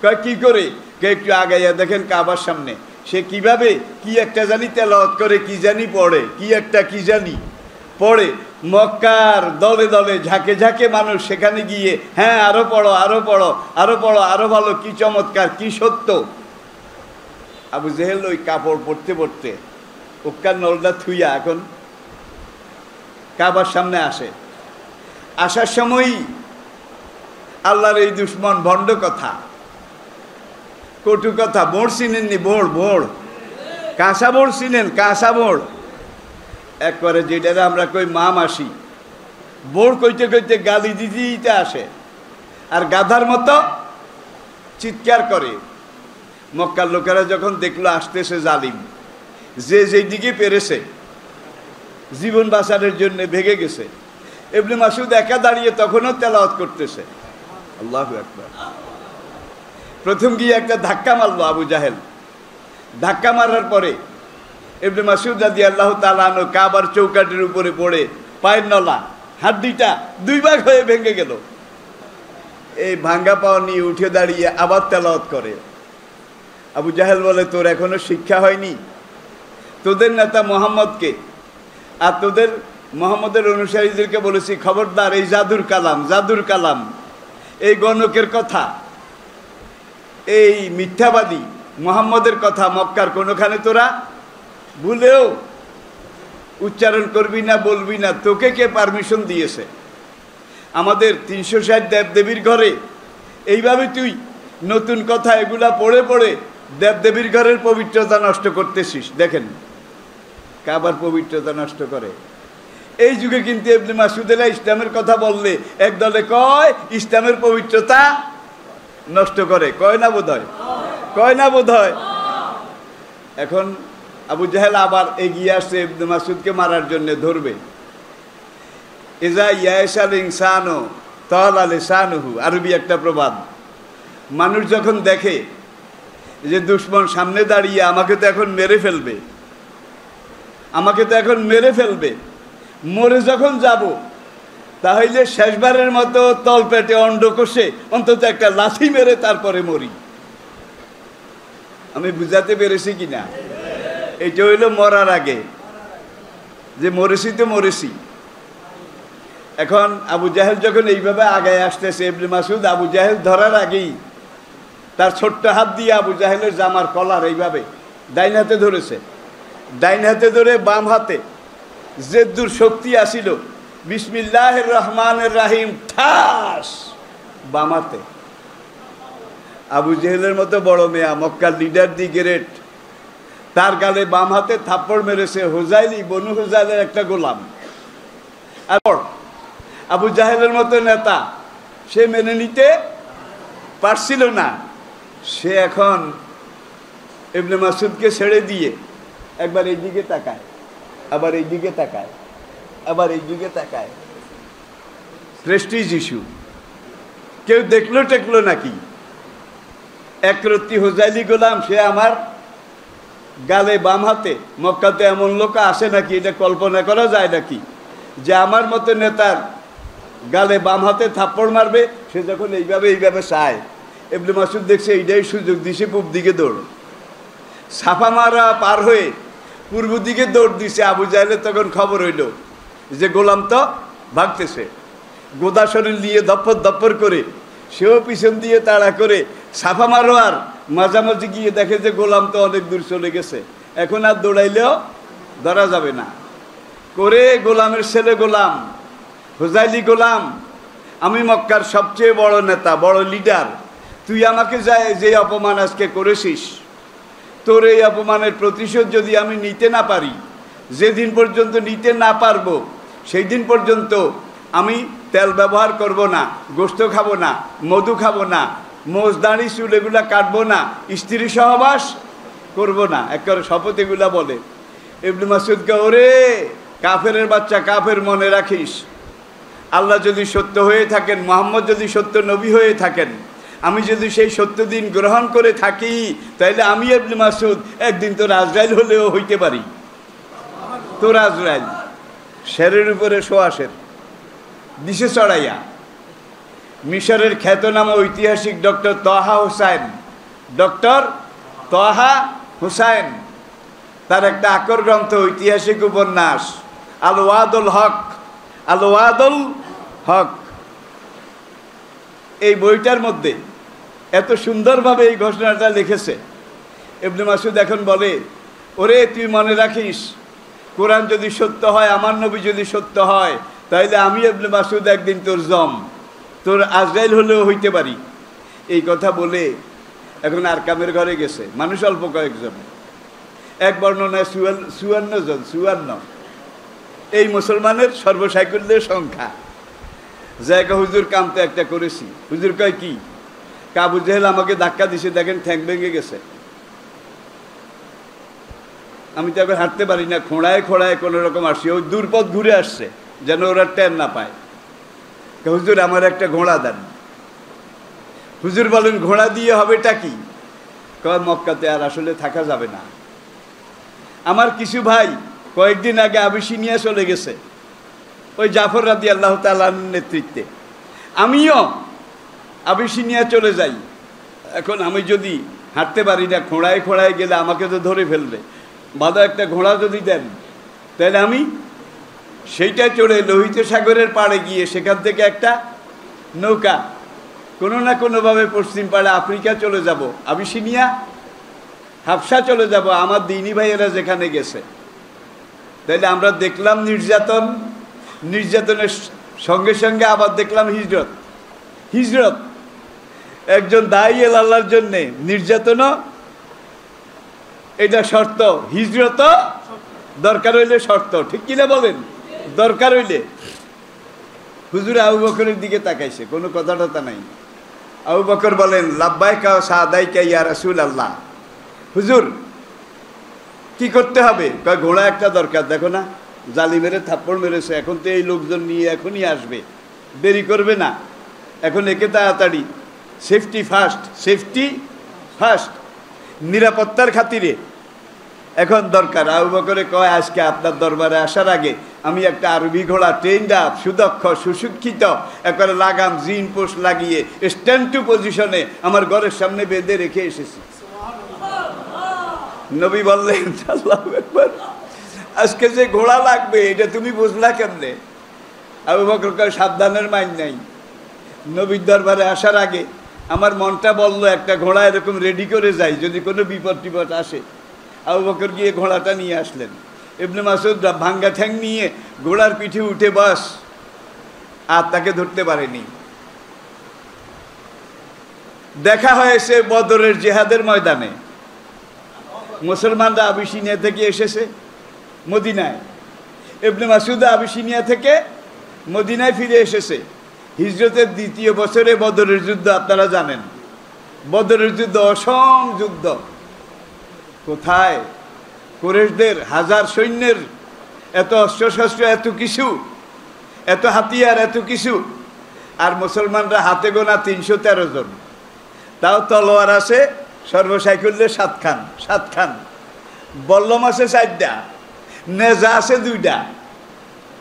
কয় কি করে? একটু আগাইয়া দেখেন কাবার সামনে সে কিভাবে কি একটা জানি তেলাওয়াত করে, কি জানি পড়ে, কি একটা কি জানি পড়ে। মক্কার দলে দলে ঝাঁকে ঝাঁকে মানুষ সেখানে গিয়ে, হ্যাঁ আরো পড়ো, আরো পড়ো, আরো পড়ো, আরো ভালো, কি চমৎকার, কি সত্য। আবু জেহেল ওই কাপড় পরতে পরতে উক্কার নলটা থুইয়া এখন কাবার সামনে আসে। আসার সময়ই আল্লাহর এই দুশ্মন ভণ্ড কথা, কটু কথা, বোড় চিনেননি? বোড় কাঁচা বোড় চিনেন? কাঁচা বোড় একবারে যেটা আমরা কই মা মাসি, বোড় কইতে কইতে গালি দিতে আসে আর গাধার মতো চিৎকার করে। মক্কার লোকেরা যখন দেখলো আসতেছে জালিম, যে যেই দিকে পেরেছে জীবন বাঁচানোর জন্য ভেগে গেছে। ইবনে মাসুদ একা দাঁড়িয়ে তখনও তেলাওয়াত করতেছে আল্লাহু আকবার। প্রথম গিয়ে একটা ধাক্কা মারলো আবু জাহেল। ধাক্কা মারার পরে ইবনে মাসুদ রাদিয়াল্লাহু তাআলা আনহু কাবার চৌকাঠের উপরে পড়ে পায়ের নলা, হাড্ডিটা দুই ভাগ হয়ে ভেঙে গেল। এই ভাঙ্গা পাও নিয়ে উঠে দাঁড়িয়ে আবার তেলাওয়াত করে। আবু জাহেল বলে তোর এখনো শিক্ষা হয়নি? তোদের নেতা মোহাম্মদকে আর তোদের মোহাম্মদের অনুসারীদেরকে বলেছি খবরদার এই জাদুর কালাম, এই গণকের কথা, এই মিথ্যাবাদী মোহাম্মদের কথা মক্কার কোনোখানে তোরা ভুলেও উচ্চারণ করবি না, বলবি না। তোকে কে পারমিশন দিয়েছে? আমাদের 360 দেবদেবীর ঘরে এইভাবে তুই নতুন কথা এগুলা পড়ে পড়ে দেবদেবীর ঘরের পবিত্রতা নষ্ট করতেছিস। দেখেন কাবার পবিত্রতা নষ্ট করে। এই যুগে কিন্তু ইবনে মাসুদেরা ইসলামের কথা বললে একদলে কয় ইসলামের পবিত্রতা নষ্ট করে, কয় না বোধ হয়। এখন আবু জাহেল আবার এগিয়ে আসছে ইবনে মাসুদকে মারার জন্য, ধরবে। ইজা ইয়াসাল ইনসানু তালা লিসানুহু, আরবি একটা প্রবাদ। মানুষ যখন দেখে যে দুশমন সামনে দাঁড়িয়ে আমাকে তো এখন মেরে ফেলবে, মরে যখন যাব তাহলে শেষবারের মতো তলপেটে অন্ড কষে অন্তত একটা লাথি মেরে তারপরে মরি। আমি বুঝাতে পেরেছি কিনা? এটা হইল মরার আগে, যে মরেছি। এখন আবু জাহেল যখন এইভাবে আগায় আসতেছে, ইবনে মাসুদ আবু জাহেল ধরার আগেই তার ছোট্ট হাত দিয়ে আবু জাহেলের জামার কলার এইভাবে ডাইন হাতে ধরেছে। ডাইন হাতে ধরে বাম হাতে যে দূর শক্তি আসিল, বিসমিল্লাহির রহমানির রহিম, ঠাস বাম হাতে। আবু জেহেলের মতো বড় মেয়া, মক্কার লিডার, দি গ্রেট, তার গালে বাম হাতে থাপ্পড় মেরেছে হুজাইলি, বনু হুজাইলের একটা গোলাম। আর আবু জাহেলের মতো নেতা সে মেনে নিতে পারছিল না। সে এখন ইবনে মাসউদকে ছেড়ে দিয়ে একবার এই দিকে তাকায়, আবার এই দিকে তাকায়, আবার এই দিকে তাকায়। প্রেস্টিজ ইস্যু, কেউ দেখলো টেকলো নাকি? একরত্তি হুজাইলি গোলাম, সে আমার গালে বাম হাতে, মক্কাতে এমন লোক আসে নাকি? এটা কল্পনা করা যায় নাকি যে আমার মতো নেতার গালে বাম হাতে থাপ্পড় মারবে? সে যখন এইভাবে চায়, ইবনে মাসউদ দেখছে এইটাই সুযোগ, দিছে পূব দিকে দৌড়। সাফা মারা পার হয়ে পূর্ব দিকে দৌড় দিছে। আবু জাহেলের তখন খবর হইল যে গোলাম তো ভাগতেছে। গোদা শরীর নিয়ে দপ্পর দপ্পর করে সেও পিছন দিয়ে তাড়া করে সাফা মারোয়ার মাঝামাঝি গিয়ে দেখে যে গোলাম তো অনেক দূর চলে গেছে, এখন আর দৌড়াইলেও ধরা যাবে না। করে গোলামের ছেলে গোলাম, হুজাইলি গোলাম, আমি মক্কার সবচেয়ে বড় নেতা, বড় লিডার, তুই আমাকে যে অপমান আজকে করেছিস, তোর এই অপমানের প্রতিশোধ যদি আমি নিতে না পারি, যেদিন পর্যন্ত নিতে না পারবো সেই দিন পর্যন্ত আমি তেল ব্যবহার করব না, গোশত খাবো না, মধু খাবো না, মোজ দাড়ি চুল এগুলা কাটবো না, স্ত্রী সহবাস করব না, একেবারে শপথ এগুলা বলে। ইবনে মাসউদকে, ওরে কাফেরের বাচ্চা, কাফের, মনে রাখিস আল্লাহ যদি সত্য হয়ে থাকেন, মুহাম্মদ যদি সত্য নবী হয়ে থাকেন, আমি যদি সেই সত্য দিন গ্রহণ করে থাকি, তাইলে আমি ইবনে মাসউদ একদিন তোর আজরাইল হলেও হইতে পারি। তোর আজরাইল শেরের উপরে সোয়াশের দিশে চড়াইয়া মিশরের খ্যাতনামা ঐতিহাসিক ডক্টর তহা হুসাইন তার একটা আকর গ্রন্থ, ঐতিহাসিক উপন্যাস আল ওয়াদুল হক, এই বইটার মধ্যে এত সুন্দরভাবে এই ঘোষণাটা লিখেছে। ইবনে মাসউদ এখন বলে, ওরে তুই মনে রাখিস, কোরআন যদি সত্য হয়, আমার নবী যদি সত্য হয়, তাইলে আমি ইবনে মাসউদ একদিন তোর আজরাইল হলেও হইতে পারি। এই কথা বলে এখন আরকামের ঘরে গেছে, মানুষ অল্প কয়েকজন, এক বর্ণনায় 54 জন, 54 এই মুসলমানের সর্বসাইকুল্যের সংখ্যা। জায়গা হুজুর কামতে একটা করেছি। হুজুর কয় কি? আবু জাহেল আমাকে ধাক্কা দিছে, দেখেন ঠ্যাং ভেঙে গেছে, আমি তো এখন হাঁটতে পারি না, খোঁড়ায় খোঁড়ায় কোনো রকম আসছি, ওই দূরপথ ঘুরে আসছে যেন ওরা টের না পায়। হুজুর আমার একটা ঘোড়া দেন। হুজুর বলেন, ঘোড়া দিয়ে হবেটা কি? কয় মক্কাতে আর আসলে থাকা যাবে না। আমার কিছু ভাই কয়েকদিন আগে আবিসিনিয়া চলে গেছে, ওই জাফর রাদিয়াল্লাহু তাআলার নেতৃত্বে। আমিও আবিসিনিয়া চলে যাই। এখন আমি যদি হাঁটতে পারি না, খোঁড়ায় খোঁড়ায় গেলে আমাকে তো ধরে ফেলবে। ভালো একটা ঘোড়া যদি দেন, তাহলে আমি সেইটা চড়ে লোহিত সাগরের পাড়ে গিয়ে সেখান থেকে একটা নৌকা কোনো না কোনোভাবে পশ্চিম পাড়ে আফ্রিকা চলে যাব, আবিসিনিয়া, হাবশা চলে যাব, আমার দিনী ভাইয়েরা যেখানে গেছে। তাইলে আমরা দেখলাম নির্যাতনের সঙ্গে সঙ্গে আবার দেখলাম হিজরত। একজন দায়ী আল্লাহর জন্যে নির্যাতনও এটা শর্ত, হিজরতও দরকার হইলে শর্ত, ঠিক কিনা বলেন? দরকার হইলে। হুজুর আবু বকরের দিকে তাকাইছে, কোনো কথা টথা নাই। আবু বকর বলেন, লাব্বাইকা ওয়া সাদাইকা ইয়া রাসূলুল্লাহ। হুজুর কি করতে হবে? কয় ঘোড়া একটা দরকার, দেখো না জালিমেরে থাপ্পড় মেরেছে, এখন তো এই লোকজন নিয়ে এখনই আসবে, দেরি করবে না, এখন একে তাড়াতাড়ি সেফটি ফার্স্ট, নিরাপত্তার খাতিরে এখন দরকার। আবু বকরে কয়, আজকে আপনার দরবারে আসার আগে আমি একটা আরবি ঘোড়া ট্রেন্ড আপ, সুদক্ষ, সুশিক্ষিত, একবারে লাগাম জিন পোস্ট লাগিয়ে স্ট্যান্ড টু পজিশনে আমার ঘরের সামনে বেঁধে রেখে এসেছি। নবী বললেন, আল্লাহু আকবার, আজকে যে ঘোড়া লাগবে এটা তুমি বুঝলা কেমনে? আবু বকর কয়, সাবধানের মাইন নাই। নবীর দরবারে আসার আগে আমার মনটা বললো একটা ঘোড়া এরকম রেডি করে যাই, যদি কোনো বিপদ টিপদ আসে। আবু বকর গিয়ে ঘোড়াটা নিয়ে আসলেন। ইবনে মাসউদ ভাঙ্গা ঠ্যাং নিয়ে ঘোড়ার পিঠে উঠে বস, আর তাকে ধরতে পারেনি। দেখা হয়েছে বদরের জিহাদের ময়দানে। মুসলমানরা আবিসিনিয়া থেকে এসেছে মদিনায়, ইবনে মাসউদ আবিসিনিয়া থেকে মদিনায় ফিরে এসেছে। হিজরতের দ্বিতীয় বছরে বদরের যুদ্ধ আপনারা জানেন। বদরের যুদ্ধ অসম যুদ্ধ। কোথায় কুরাইশদের হাজার সৈন্যের এত অস্ত্রশস্ত্র, এত কিছু, এত হাতিয়ার, এত কিছু, আর মুসলমানরা হাতে গোনা 313 জন। তাও তলোয়ার আছে সর্বসাইকুল্যে 7 খান, বল্লম আছে 4টা, নেজা আছে 2টা।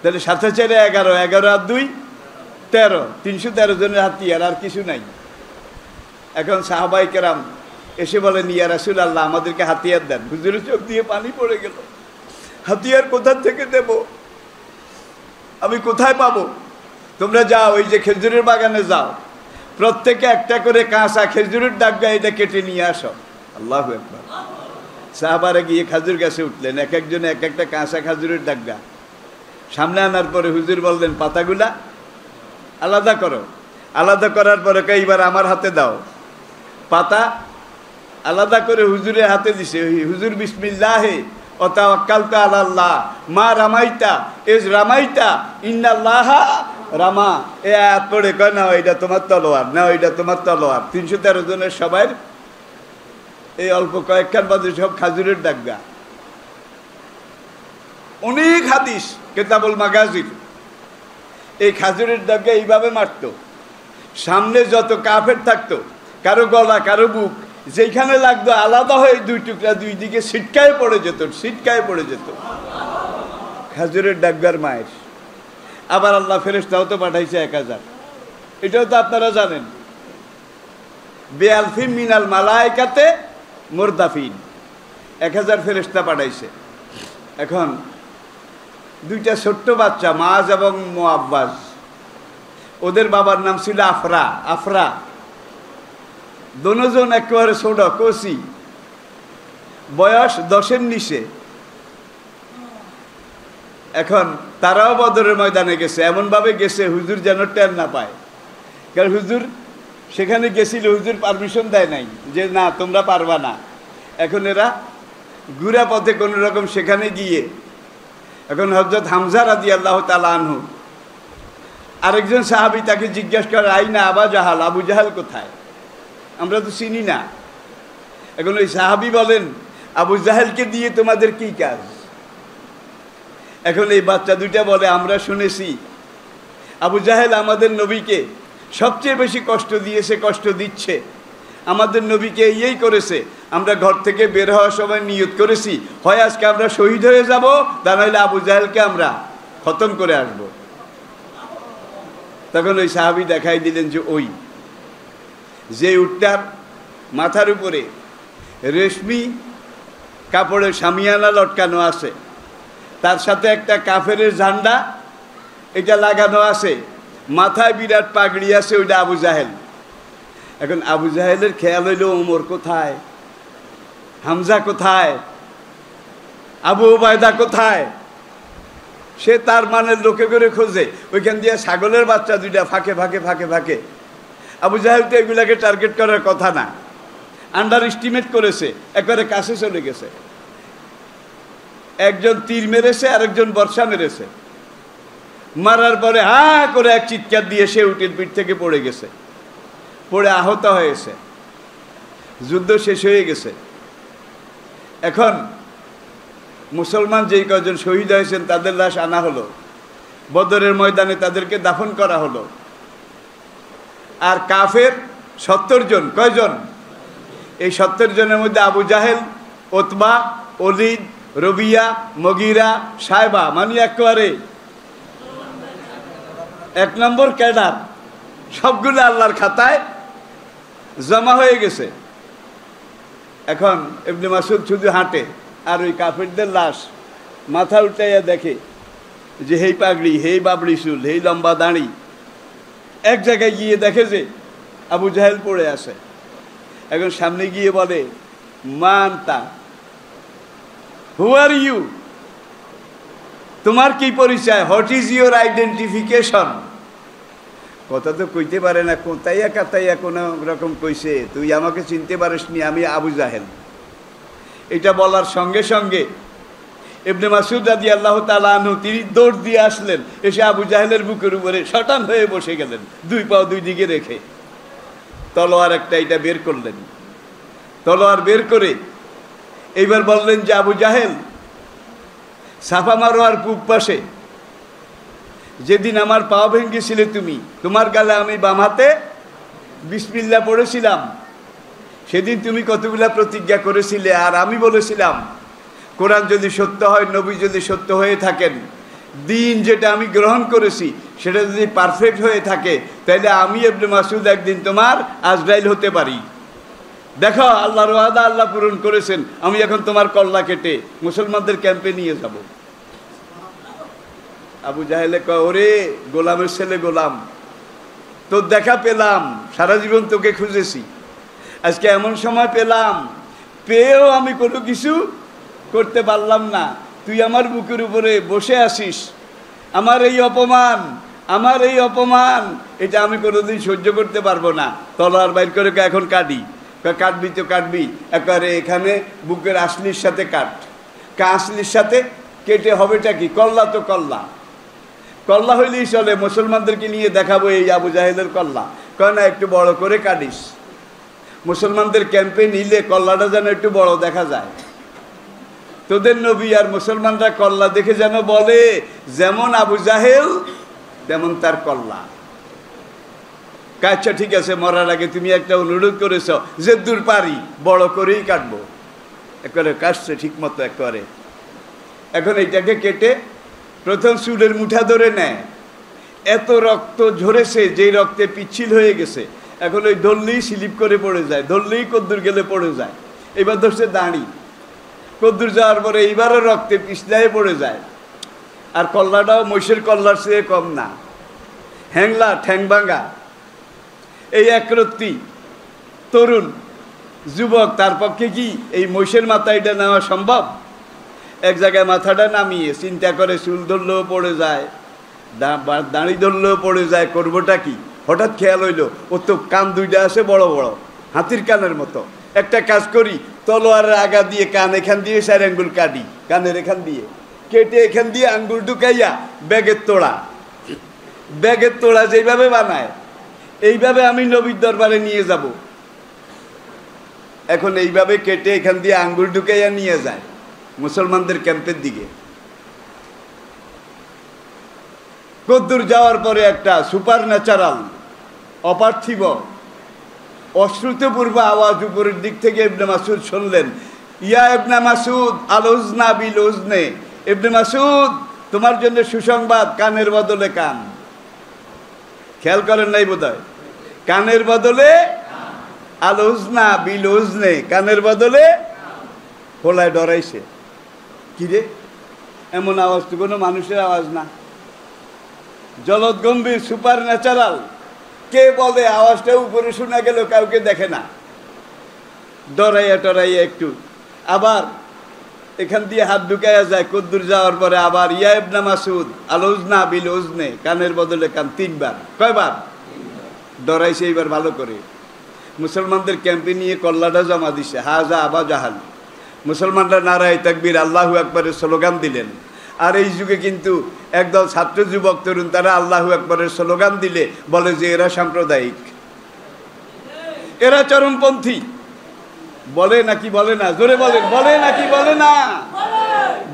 তাহলে 7 আর 4 11, 11 আর 2 13, 313 জনের হাতিয়ার, আর কিছু নাই। এখন সাহাবায়ে কেরাম এসে বলেন, ইয়া রাসূলুল্লাহ, আমাদেরকে হাতিয়ার দেন। হুজুরের চোখ দিয়ে পানি পড়ে গেল। হাতিয়ার কোথা থেকে দেব, আমি কোথায় পাবো? তোমরা যাও, ওই যে খেজুরের বাগানে যাও, প্রত্যেকে একটা করে কাঁচা খেজুরের ডাগা এটা কেটে নিয়ে আসো। আল্লাহু আকবার। সাহাবারা গিয়ে খেজুর গাছে উঠলেন, এক একজনে এক একটা কাঁচা খেজুরের ডাগা সামনে আনার পরে হুজুর বললেন, পাতাগুলা আলাদা করো। আলাদা করার পরে এইবার আমার হাতে দাও। পাতা আলাদা করে হুজুরের হাতে দিছে। হুজুর বিসমিল্লাহে ও তাওয়াক্কালতু আলাল্লাহ মা রামাইতা ইজ রামাইতা ইন্নাল্লাহা রামা। এ আয়াত পড়ে কয়, না এটা তোমার তলোয়ার, না এটা তোমার তলোয়ার। 313 জনের সবাই এই অল্প কয়েকখান বাজে সব খাজুরের ডাগা। অনেক হাদিস কিতাবুল মাগাজির এই খাজুরের ডাগা এইভাবে মারতো। সামনে যত কাফের থাকতো, কারো গলা কারো বুক যেখানে লাগতো আলাদা হয়ে 2 টুকরা 2 দিকে ছিটকায় পড়ে যেত খাজুরের ডাগগার মায়ের। আবার আল্লাহ ফেরেশতাও তো পাঠাইছে 1000। এটাও তো আপনারা জানেন। বেআলফিন মিনাল মালায়েকাতে মুরদাফিন, 1000 ফেরেশতা পাঠাইছে। এখন 2টা ছোট্ট বাচ্চা, মাজ এবং মুআব্বাজ, ওদের বাবার নাম ছিল আফরা। দোনোজন একেবারে ছোট, কচি, বয়স 10-এর নিচে। এখন তারাও বদরের ময়দানে গেছে, এমনভাবে গেছে হুজুর যেন টের না পায়। কারণ হুজুর সেখানে গেছিল, হুজুর পারমিশন দেয় নাই যে না তোমরা পারবা না। এখন এরা ঘুরা পথে কোনো রকম সেখানে গিয়ে, এখন হযরত হামজা রাদিয়াল্লাহু তাআলা আনহু, আরেকজন সাহাবী তাকে জিজ্ঞাসা করে, আইনা আবু জাহাল, আবু জাহাল কোথায়, আমরা তো চিনি না। এখন ওই সাহাবী বলেন, আবু জাহেলকে দিয়ে তোমাদের কি কাজ? এখন এই বাচ্চা 2টা বলে, আমরা শুনেছি আবু জাহেল আমাদের নবীকে সবচেয়ে বেশি কষ্ট দিয়েছে, কষ্ট দিচ্ছে। আমাদের নবীকে এই করেছে। আমরা ঘর থেকে বের হওয়ার সময় নিয়ত করেছি, হয় আজকে আমরা শহীদ হয়ে যাব, তা নইলে আবু জাহেলকে আমরা খতম করে আসব। তখন ওই সাহাবী দেখাই দিলেন যে ওই যে উটটার মাথার উপরে রেশমি কাপড়ের শামিয়ানা লটকানো আছে, তার সাথে একটা কাফেরের ঝান্ডা এটা লাগানো আছে, মাথায় বিরাট পাগড়ি আছে, ওইটা আবু জাহেল। এখন আবু জাহেলের খেয়াল হইল, ওমর কোথায়, হামজা কোথায়, আবু উবায়দা কোথায়? সে তার মানের লোকে করে খোঁজে। ওইখান দিয়ে ছাগলের বাচ্চা 2টা ফাঁকে। আবু জাহেল তো এগুলাকে টার্গেট করার কথা না, আন্ডার এস্টিমেট করেছে, একবারে কাছে চলে গেছে। একজন তীর মেরেছে, আরেকজন বর্ষা মেরেছে। মারার পরে হা করে এক চিৎকার দিয়ে সে উটের পিঠ থেকে পড়ে গেছে, পড়ে আহত হয়েছে। যুদ্ধ শেষ হয়ে গেছে। এখন মুসলমান যেই কজন শহীদ হয়েছেন তাদের লাশ আনা হলো, বদরের ময়দানে তাদেরকে দাফন করা হলো। আর কাফের 70 জন, কয়জন? এই 70 জনের মধ্যে আবু জাহেল, উতবা, ওলীদ, রবিয়া, মগিরা, সায়বা, মানে একেবারে 1 নম্বর ক্যাডার, সবগুলো আল্লাহর খাতায় জমা হয়ে গেছে। এখন ইবনে মাসউদ শুধু হাঁটে, আর ওই কাফেরদের লাশ মাথা উঠাইয়া দেখে যে হেই পাগড়ি, হেই বাবড়ি চুল, হেই লম্বা দাঁড়ি। এক জায়গায় গিয়ে দেখে যে আবু জাহেল পড়ে আছে। এখন সামনে গিয়ে বলে, মানতা, হু আর ইউ, তোমার কি পরিচয়, হোয়াট ইজ ইউর আইডেন্টিফিকেশন? কথা তো কইতে পারে না, কোথাইয়া কাতাইয়া কোনো রকম কইছে, তুই আমাকে চিনতে পারিস নি, আমি আবু জাহেল। এটা বলার সঙ্গে সঙ্গে ইবনে মাসউদ রাদিয়াল্লাহু তাআলা আনহু তিনি দৌড় দিয়ে আসলেন, এসে আবু জাহেলের বুকের উপরে শটান হয়ে বসে গেলেন, দুই পা দুই দিকে রেখে। তলোয়ার একটা এটা বের করলেন, তলোয়ার বের করে এইবার বললেন যে আবু জাহেল, সাফা মারোয়ার পূব পাশে যেদিন আমার পা ভেঙেছিলে তুমি, তোমার গালে আমি বাম হাতে বিসমিল্লাহ পড়েছিলাম, সেদিন তুমি কতগুলা প্রতিজ্ঞা করেছিলে, আর আমি বলেছিলাম কোরআন যদি সত্য হয়, নবী যদি সত্য হয়ে থাকেন, দিন যেটা আমি গ্রহণ করেছি সেটা যদি পারফেক্ট হয়ে থাকে, তাহলে আমি ইবনে মাসউদ একদিন তোমার আজরাইল হতে পারি। দেখো আল্লাহর ওয়াদা আল্লাহ পূরণ করেছেন, আমি এখন তোমার কল্লা কেটে মুসলমানদের ক্যাম্পে নিয়ে যাব। আবু জাহেলে কয়, ওরে গোলামের ছেলে গোলাম, তোর দেখা পেলাম, সারা জীবন তোকে খুঁজেছি, আজকে এমন সময় পেলাম, পেয়েও আমি কোনো কিছু করতে পারলাম না, তুই আমার বুকের উপরে বসে আসিস, আমার এই অপমান, আমার এই অপমান, এটা আমি কোনোদিন সহ্য করতে পারবো না। তলোয়ার বাইর করে এখন কাটি, কাটবি তো কাটবি, একবারে এখানে বুকের আসলির সাথে কাট, আসলির সাথে কেটে হবেটা কি, কল্লা তো কল্লা, কল্লা হইলেই চলে, মুসলমানদেরকে নিয়ে দেখাবো এই আবু জাহেলের কল্লা। কয় না, একটু বড় করে কাটিস, মুসলমানদের ক্যাম্পে নিলে কল্লাটা যেন একটু বড় দেখা যায়, তোদের নবী আর মুসলমানরা কল্লা দেখে যেন বলে যেমন আবু জাহেল তেমন তার কল্লা। আচ্ছা ঠিক আছে, মরার আগে তুমি একটা অনুরোধ করেছ, যে দূর পারি বড় করেই কাটবো, একবারে কাটছে ঠিক মতো একবারে। এখন এইটাকে কেটে প্রথম চুলের মুঠা ধরে নেয়, এত রক্ত ঝরেছে যে রক্তে পিচ্ছিল হয়ে গেছে, এখন ওই ধরলেই স্লিপ করে পড়ে যায়, ধরলেই কদ্দুর গেলে পড়ে যায়। এবার ধরছে দাঁড়ি, কদ্দুর যাওয়ার পরে এইবারও রক্তে পিছলায় পড়ে যায়। আর কল্লাটাও মহিষের কল্লার চেয়ে কম না, হ্যাংলা ঠ্যাং ভাঙা। এই একরত্তি তরুণ যুবক, তার পক্ষে কি এই মহিষের মাথা এটা নেওয়া সম্ভব? এক জায়গায় মাথাটা নামিয়ে চিন্তা করে, চুল ধরলেও পড়ে যায়, দাঁড়ি ধরলেও পড়ে যায়, করবোটা কি? হঠাৎ খেয়াল হইল ও তো কান দুইটা আছে বড় বড়, হাতির কানের মতো। একটা কাজ করি, তলোয়ারের আগা দিয়ে কান এখান দিয়ে 4 আঙ্গুল কাটি, কানের এখান দিয়ে কেটে এখান দিয়ে আঙ্গুল ঢুকাইয়া ব্যাগের তোড়া, ব্যাগের তোড়া যেভাবে বানায় এইভাবে আমি নবীর দরবারে নিয়ে যাব। এখন এইভাবে কেটে এখান দিয়ে আঙ্গুল ঢুকাইয়া নিয়ে যায় মুসলমানদের ক্যাম্পের দিকে। কদ্দুর যাওয়ার পরে একটা সুপার ন্যাচারাল, অপার্থিব, অশ্রুতপূর্ব আওয়াজ উপরের দিক থেকে ইবনে মাসউদ শুনলেন, ইয়া ইবনে মাসউদ আল-উজনা বিল উজনে, ইবনে মাসউদ তোমার জন্য সুসংবাদ, কানের বদলে কান। খেয়াল করেন নাই বোধহয়, কানের বদলে আল-উজনা বিল উজনে, কানের বদলে। হোলায় ডরাইছে, কিরে এমন আওয়াজ তো কোনো মানুষের আওয়াজ না, জলদ গম্ভীর সুপার ন্যাচারাল, কে বলে? আওয়াজটা উপরে শোনা গেল, কাউকে দেখে না। ডরাইয়া টরাইয়া একটু আবার এখান দিয়ে হাত ঢুকাইয়া যায়, কদ্দুর যাওয়ার পরে আবার ইয়া ইবনে মাসউদ আল-উজনা বিল উজনে, কানের বদলে কান, 3 বার। কয়বার? ডরাইছে এইবার ভালো করে। মুসলমানদের ক্যাম্পে নিয়ে কল্লাটা জমা দিছে, হাজা আবা জাহাল। মুসলমানরা নারায়ে তাকবীর আল্লাহু আকবরের স্লোগান দিলেন। আর এই যুগে কিন্তু একদল ছাত্র যুবক তরুণ তারা আল্লাহু আকবরের স্লোগান দিলে বলে যে এরা সাম্প্রদায়িক, এরা চরমপন্থী। বলে নাকি বলে না? জোরে বলেন, বলে নাকি বলে না?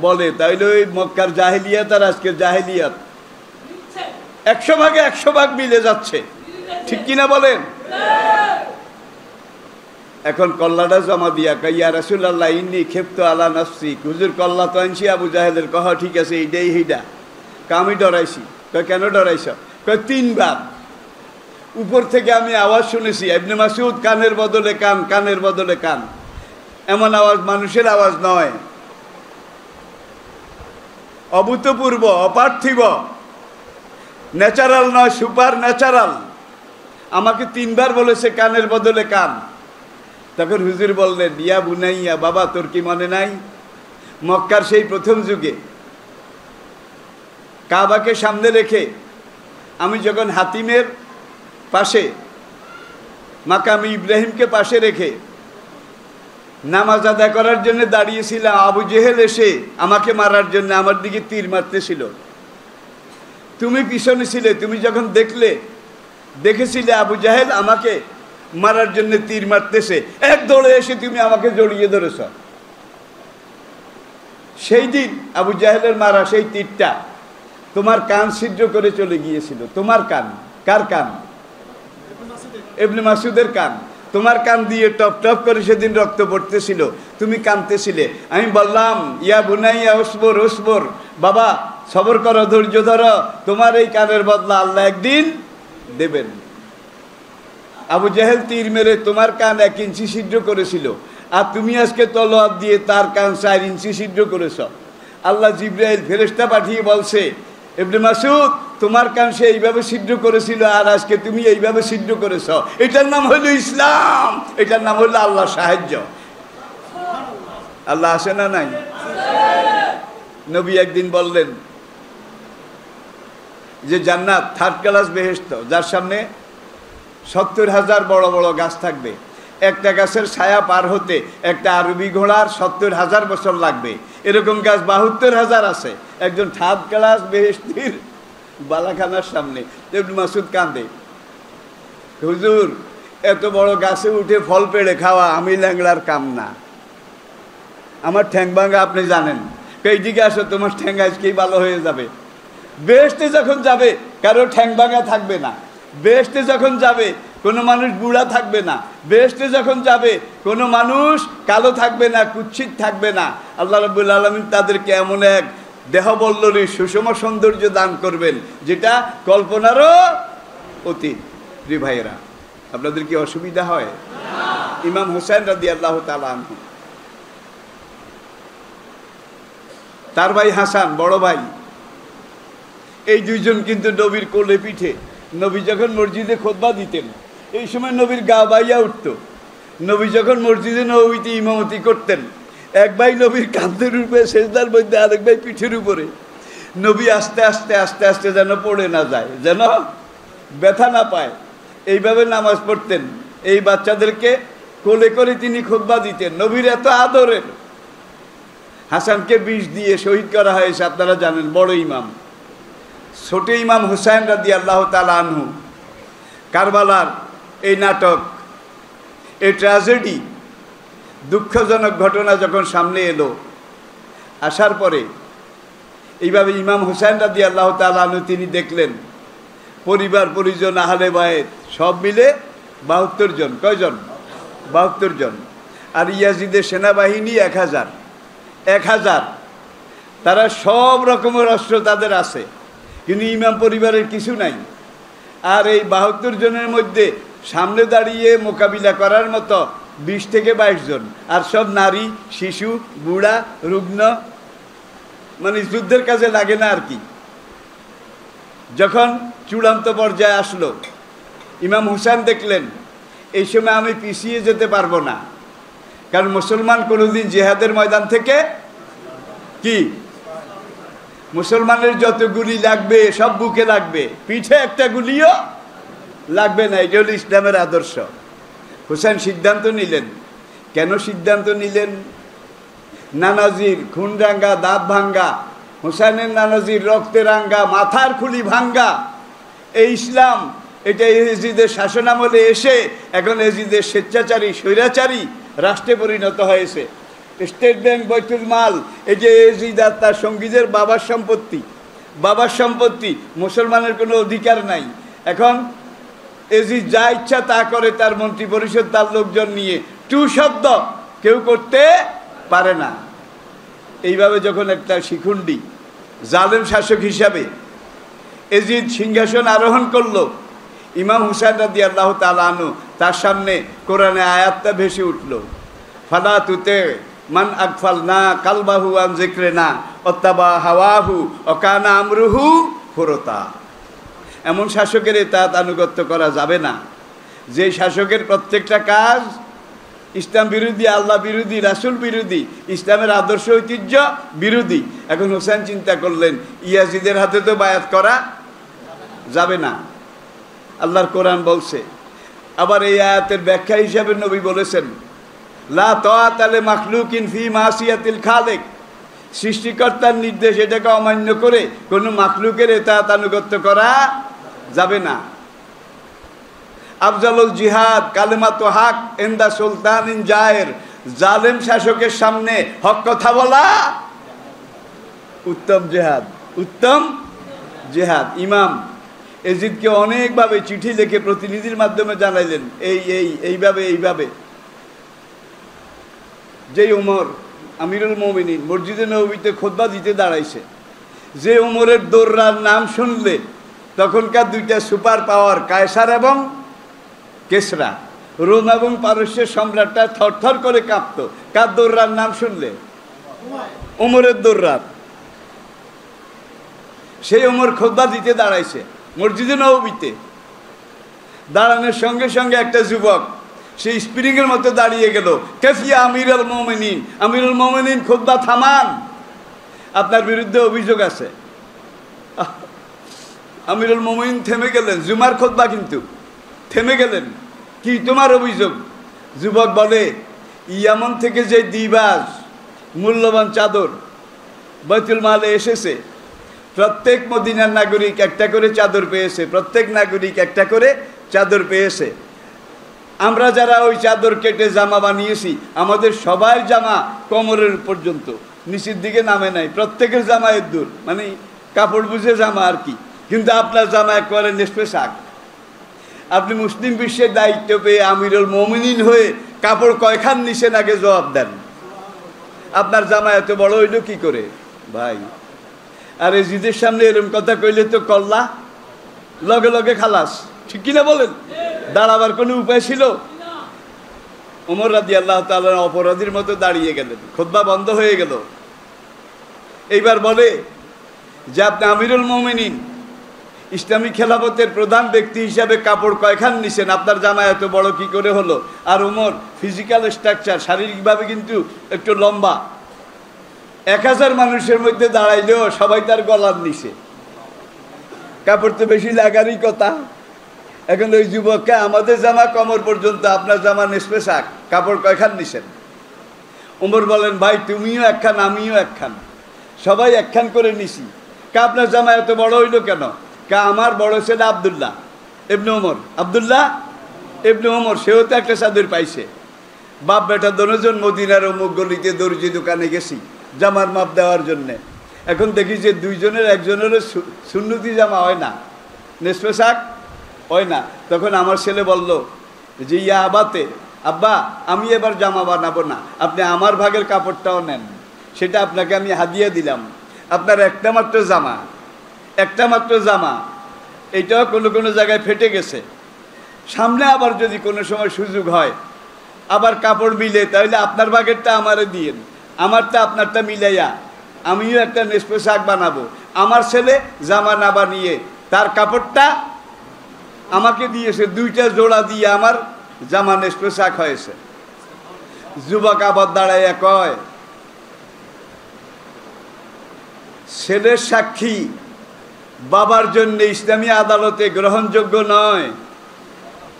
বলে। তাইলে ওই মক্কার জাহেলিয়াত আর আজকের জাহেলিয়াত 100 ভাগে 100 ভাগ মিলে যাচ্ছে, ঠিক কিনা বলেন? এখন কল্লাটা জমা দিয়া ইয়া রাসূলুল্লাহ ইন্নী খেপ্তু আলা নাফসি, হুজুর কল্লা তো আনছি আবু জাহেলের। কহ ঠিক আছে, এইটাই হিডা, আমি ডরাইছি। কেন ডরাইছ? 3 বার উপর থেকে আমি আওয়াজ শুনেছি, ইবনে মাসউদ কানের বদলে কান, কানের বদলে কান। এমন আওয়াজ মানুষের আওয়াজ নয়, অভূতপূর্ব, অপার্থিব, ন্যাচারাল নয়, সুপার ন্যাচারাল। আমাকে 3 বার বলেছে কানের বদলে কান। তখন হুজুর বললেন, ইয়া বুনাইয়া, বাবা তোর কি মনে নাই মক্কার সেই প্রথম যুগে কাবাকে সামনে রেখে আমি যখন হাতিমের পাশে, মাকাম ইব্রাহিমকে পাশে রেখে নামাজ আদায় করার জন্য দাঁড়িয়েছিলাম, আবু জেহেল এসে আমাকে মারার জন্য আমার দিকে তীর মারতেছিল। তুমি পিছনে ছিলে, তুমি যখন দেখেছিলে আবু জাহেল আমাকে মারার জন্য তীর মারতেছে, এক দৌড়ে এসে তুমি আমাকে জড়িয়ে ধরেছ। সেই দিন আবু জাহেলের মারা সেই তীরটা তোমার কান ছিদ্র করে চলে গিয়েছিল। তোমার কান, কার কান? ইবনে মাসউদের কান। তোমার কান দিয়ে টপ টপ করে সেদিন রক্ত পড়তেছিল, তুমি কাঁদতেছিলে। আমি বললাম, ইয়া বুনাইয়া উসবর উসবর, বাবা সবর করো, ধৈর্য ধরো, তোমার এই কানের বদলা আল্লাহ একদিন দেবেন। আবু জাহেল তীর মেরে তোমার কান 1 ইঞ্চি ছিদ্র করেছিল, আর তুমি আজকে তলোয়ার দিয়ে তার কান 4 ইঞ্চি ছিদ্র করেছ। আল্লাহ জিবরাইল ফেরেশতা পাঠিয়ে বলছে, ইবনে মাসউদ তোমার কান সে এইভাবে ছিদ্র করেছিল, আর আজকে তুমি এইভাবে ছিদ্র করেছ। এটার নাম হলো ইসলাম, এটার নাম হলো আল্লাহ সাহায্য। আল্লাহ আসে না নাই? নবী একদিন বললেন যে জান্নাত 3rd ক্লাস বেহেশত, যার সামনে 70,000 বড় বড় গাছ থাকবে। একটা গাছের ছায়া পার হতে একটা আরবি ঘোড়ার 70,000 বছর লাগবে। এরকম গাছ 72,000 আছে। একজন 3rd ক্লাস বেহেশতির বালাখানার সামনে। ইবনে মাসউদ কাঁদে, হুজুর এত বড় গাছে উঠে ফল পেড়ে খাওয়া আমি ল্যাংড়ার কাম না, আমার ঠ্যাং ভাঙা আপনি জানেন। এইদিকে আসো, তোমার ঠ্যাং আজকেই ভালো হয়ে যাবে। বেহেশতে যখন যাবে কারো ঠ্যাং ভাঙা থাকবে না। বেহেশতে যখন যাবে কোনো মানুষ বুড়া থাকবে না। বেহেশতে যখন যাবে কোনো মানুষ কালো থাকবে না, কুৎসিত থাকবে না। আল্লাহ রাব্বুল আলামিন তাদেরকে এমন এক দেহবল্লরী সুষম সৌন্দর্য দান করবেন যেটা কল্পনারও অতীত। রে ভাইয়েরা, আপনাদের কি অসুবিধা হয়? ইমাম হুসাইন রাদিয়াল্লাহু তাআলা আনহু, তার ভাই হাসান বড় ভাই, এই দুইজন কিন্তু নবীর কোলে পিঠে। নবী যখন মসজিদে খুতবা দিতেন এই সময় নবীর গা বাইয়া উঠত। নবী যখন মসজিদে নববীতে ইমামতি করতেন, এক ভাই নবীর কাঁধের উপরে সেজদার মধ্যে, আরেক ভাই পিঠের উপরে। নবী আস্তে আস্তে আস্তে আস্তে যেন পড়ে না যায়, যেন ব্যথা না পায়, এইভাবে নামাজ পড়তেন। এই বাচ্চাদেরকে কোলে করে তিনি খুতবা দিতেন। নবীর এত আদরের। হাসানকে বিষ দিয়ে শহীদ করা হয়েছে, আপনারা জানেন, বড় ইমাম। ছোট ইমাম হুসাইন রাদিয়াল্লাহু তাআলা আনহু, কারবালার এই নাটক, এই ট্র্যাজেডি, দুঃখজনক ঘটনা যখন সামনে এলো, আসার পরে এইভাবে ইমাম হুসাইন রাদিয়াল্লাহু তাআলা আনহু তিনি দেখলেন পরিবার পরিজন আহলে বায়েত সব মিলে 72 জন। কয়জন? 72 জন। আর ইয়াজিদের সেনাবাহিনী 1000। তারা সব রকমের অস্ত্র তাদের আছে, কিন্তু ইমাম পরিবারের কিছু নাই। আর এই 72 জনের মধ্যে সামনে দাঁড়িয়ে মোকাবিলা করার মতো 20 থেকে 22 জন, আর সব নারী, শিশু, বুড়া, রুগ্ন, মানে যুদ্ধের কাজে লাগে না আর কি। যখন চূড়ান্ত পর্যায়ে আসলো, ইমাম হুসাইন দেখলেন এই সময় আমি পিছিয়ে যেতে পারবো না, কারণ মুসলমান কোনোদিন জিহাদের ময়দান থেকে কি, মুসলমানের যত গুলি লাগবে সব বুকে লাগবে, পিঠে একটা গুলিও লাগবে না। এটা হলো ইসলামের আদর্শ। হুসাইন সিদ্ধান্ত নিলেন। কেন সিদ্ধান্ত নিলেন? নানাজির খুন রাঙ্গা, দাঁত ভাঙ্গা, হুসাইনের নানাজির রক্তে রাঙ্গা, মাথার খুলি ভাঙ্গা এই ইসলাম, এটা এজিদের শাসনামলে এসে এখন এজিদের স্বেচ্ছাচারী স্বৈরাচারী রাষ্ট্রে পরিণত হয়েছে। স্টেট ব্যাংক, বৈতুল মাল, এই যে এজিদ আর তার সঙ্গীদের বাবার সম্পত্তি, মুসলমানের কোনো অধিকার নাই। এখন এজিদ যা ইচ্ছা তা করে, তার মন্ত্রী পরিষদ, তার লোকজন নিয়ে টু শব্দ কেউ করতে পারে না। এইভাবে যখন একটা শিখুন্ডি জালেম শাসক হিসাবে এজিদ সিংহাসন আরোহণ করলো, ইমাম হুসাইন রাদিয়াল্লাহু তাআলা আনহু তার সামনে কোরআনে আয়াতটা ভেসে উঠল, ফালা তুতে মান আগফালনা কালবাহু আন যিকরিনা ওয়াত্তাবা হাওয়াহু ওয়া কানা আমরুহু ফুরতা। এমন শাসকের ইতাআত আনুগত্য করা যাবে না যে শাসকের প্রত্যেকটা কাজ ইসলাম বিরোধী, আল্লাহ বিরোধী, রাসূল বিরোধী, ইসলামের আদর্শ ঐতিহ্য বিরোধী। এখন হুসাইন চিন্তা করলেন ইয়াজিদের হাতে তো বায়াত করা যাবে না। আল্লাহর কোরআন বলছে, আবার এই আয়াতের ব্যাখ্যা হিসাবে নবী বলেছেন, লা তাআতা লি মাখলুকিন ফি মাসিয়াতিল খালিক, সৃষ্টিকর্তার নির্দেশ এটাকে অমান্য করে কোনো মাখলুকের ইতাআত আনুগত্য করা যাবে না। আফজালুল জিহাদ কালিমাতু হক ইনদা সুলতানিন জায়ের, জালেম শাসকের সামনে হক কথা বলা উত্তম জিহাদ, উত্তম জিহাদ। ইমাম এজিদকে অনেকভাবে চিঠি লিখে প্রতিনিধির মাধ্যমে জানাইলেন এইভাবে যেই ওমর আমিরুল মুমিনিন মসজিদে নববীতে খুতবা দিতে দাঁড়াইছে, যে ওমরের দোররার নাম শুনলে তখনকার দুইটা সুপার পাওয়ার কায়সার এবং কেসরা, রোম এবং পারস্যের সম্রাটটা থরথর করে কাঁপতো কার দোররার নাম শুনলে? ওমরের দোররার। সেই ওমর খুতবা দিতে দাঁড়াইছে মসজিদে নববীতে, দাঁড়ানোর সঙ্গে সঙ্গে একটা যুবক সেই স্প্রিংয়ের মতো দাঁড়িয়ে গেল, কাফিয়া আমিরুল মুমিনিন, আমিরুল মুমিনিন খুতবা থামান, আপনার বিরুদ্ধে অভিযোগ আছে। আমিরুল মুমিনিন থেমে গেলেন, জুমার খুতবা কিন্তু থেমে গেলেন, কি তোমার অভিযোগ? যুবক বলে, ইয়ামন থেকে যে দিবাজ মূল্যবান চাদর বাইতুল মালে এসেছে, প্রত্যেক মদিনার নাগরিক একটা করে চাদর পেয়েছে, প্রত্যেক নাগরিক একটা করে চাদর পেয়েছে। আমরা যারা ওই চাদর কেটে জামা বানিয়েছি, আমাদের সবার জামা কোমরের পর্যন্ত, নিচের দিকে নামে নাই, প্রত্যেকের জামা এর দূর, মানে কাপড় বুঝে জামা আর কি। কিন্তু আপনার জামা একবারে নেসপে শাক। আপনি মুসলিম বিশ্বের দায়িত্ব পেয়ে আমিরুল মুমিনিন হয়ে কাপড় কয়খান নিছেন আগে জবাব দেন। আপনার জামা এত বড় হইল কি করে ভাই? আর এজিদের সামনে এরকম কথা কইলে তো কল্লা লগে লগে খালাস, ঠিক কিনা বলেন? দাঁড়াবার কোনো উপায় ছিল? ওমর রাদিয়াল্লাহু তাআলা অপরাধীর মতো দাঁড়িয়ে গেলেন, খুতবা বন্ধ হয়ে গেল। এইবার বলে যে আপনি আমিরুল মুমিনিন, ইসলামী খেলাফতের প্রধান ব্যক্তি হিসাবে কাপড় কয়খান নিছেন, আপনার জামা এত বড় কি করে হলো? আর ওমর ফিজিক্যাল স্ট্রাকচার, শারীরিকভাবে কিন্তু একটু লম্বা, 1000 মানুষের মধ্যে দাঁড়াইলেও সবাই তার গলার নিচে, কাপড় তো বেশি লাগারই কথা। এখন ওই যুবককে, আমাদের জামা কমর পর্যন্ত, আপনার জামা নেসপে শাক, কাপড় কয়খান নিছেন? ওমর বলেন, ভাই তুমিও একখান আমিও একখান, সবাই একখান করে নিছি। কা আপনার জামা এত বড় হইল কেন? কা আমার বড় ছেলে আব্দুল্লাহ ইবনে ওমর, আব্দুল্লাহ ইবনে ওমর, সেও তো একটা চাদর পাইছে। বাপ বেটা দুজন মদিনার অমুক গলিতে দর্জি দোকানে গেছি জামার মাপ দেওয়ার জন্যে। এখন দেখি যে দুইজনের একজনেরও সুন্নতি জামা হয় না, নেসপে শাক হয় না। তখন আমার ছেলে বলল যে, ইয়া আবাতে, আব্বা আমি এবার জামা বানাবো না, আপনি আমার ভাগের কাপড়টাও নেন, সেটা আপনাকে আমি হাদিয়া দিলাম। আপনার একটা মাত্র জামা, এইটাও কোনো কোনো জায়গায় ফেটে গেছে, সামনে আবার যদি কোনো সময় সুযোগ হয় আবার কাপড় মিলে, তাহলে আপনার ভাগেরটা আমারে দিয়েন, আমারটা আপনারটা মিলাইয়া আমিও একটা নেসপে শাক বানাবো। আমার ছেলে জামা না বানিয়ে তার কাপড়টা আমাকে দিয়েছে, 2টা জোড়া দিয়ে আমার জামা নেসপে শাক হয়েছে। যুবক আবার দাঁড়াইয়া কয়, ছেলের সাক্ষী বাবার জন্য ইসলামী আদালতে গ্রহণযোগ্য নয়,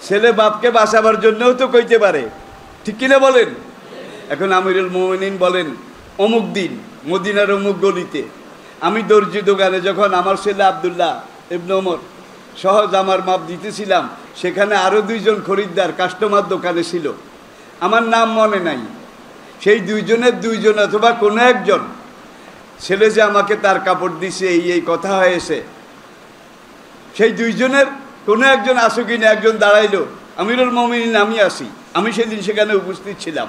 ছেলে বাপকে বাঁচাবার জন্যও তো কইতে পারে, ঠিক কিনা বলেন? এখন আমিরুল মুমিনিন বলেন, অমুক দিন মদিনার অমুক গলিতে আমি দর্জি দোকানে যখন আমার ছেলে আব্দুল্লাহ ইবনে ওমর সহ জামার মাপ দিতেছিলাম, সেখানে আরও 2 জন খরিদ্দার কাস্টমার দোকানে ছিল, আমার নাম মনে নাই। সেই 2 জনের 2 জন অথবা কোনো একজন ছেলে যে আমাকে তার কাপড় দিছে এই কথা হয়েছে, সেই 2 জনের কোনো একজন আসো কিনা, একজন দাঁড়াইলো, আমিরুল মুমিনিন আমি আসি, আমি সেদিন সেখানে উপস্থিত ছিলাম,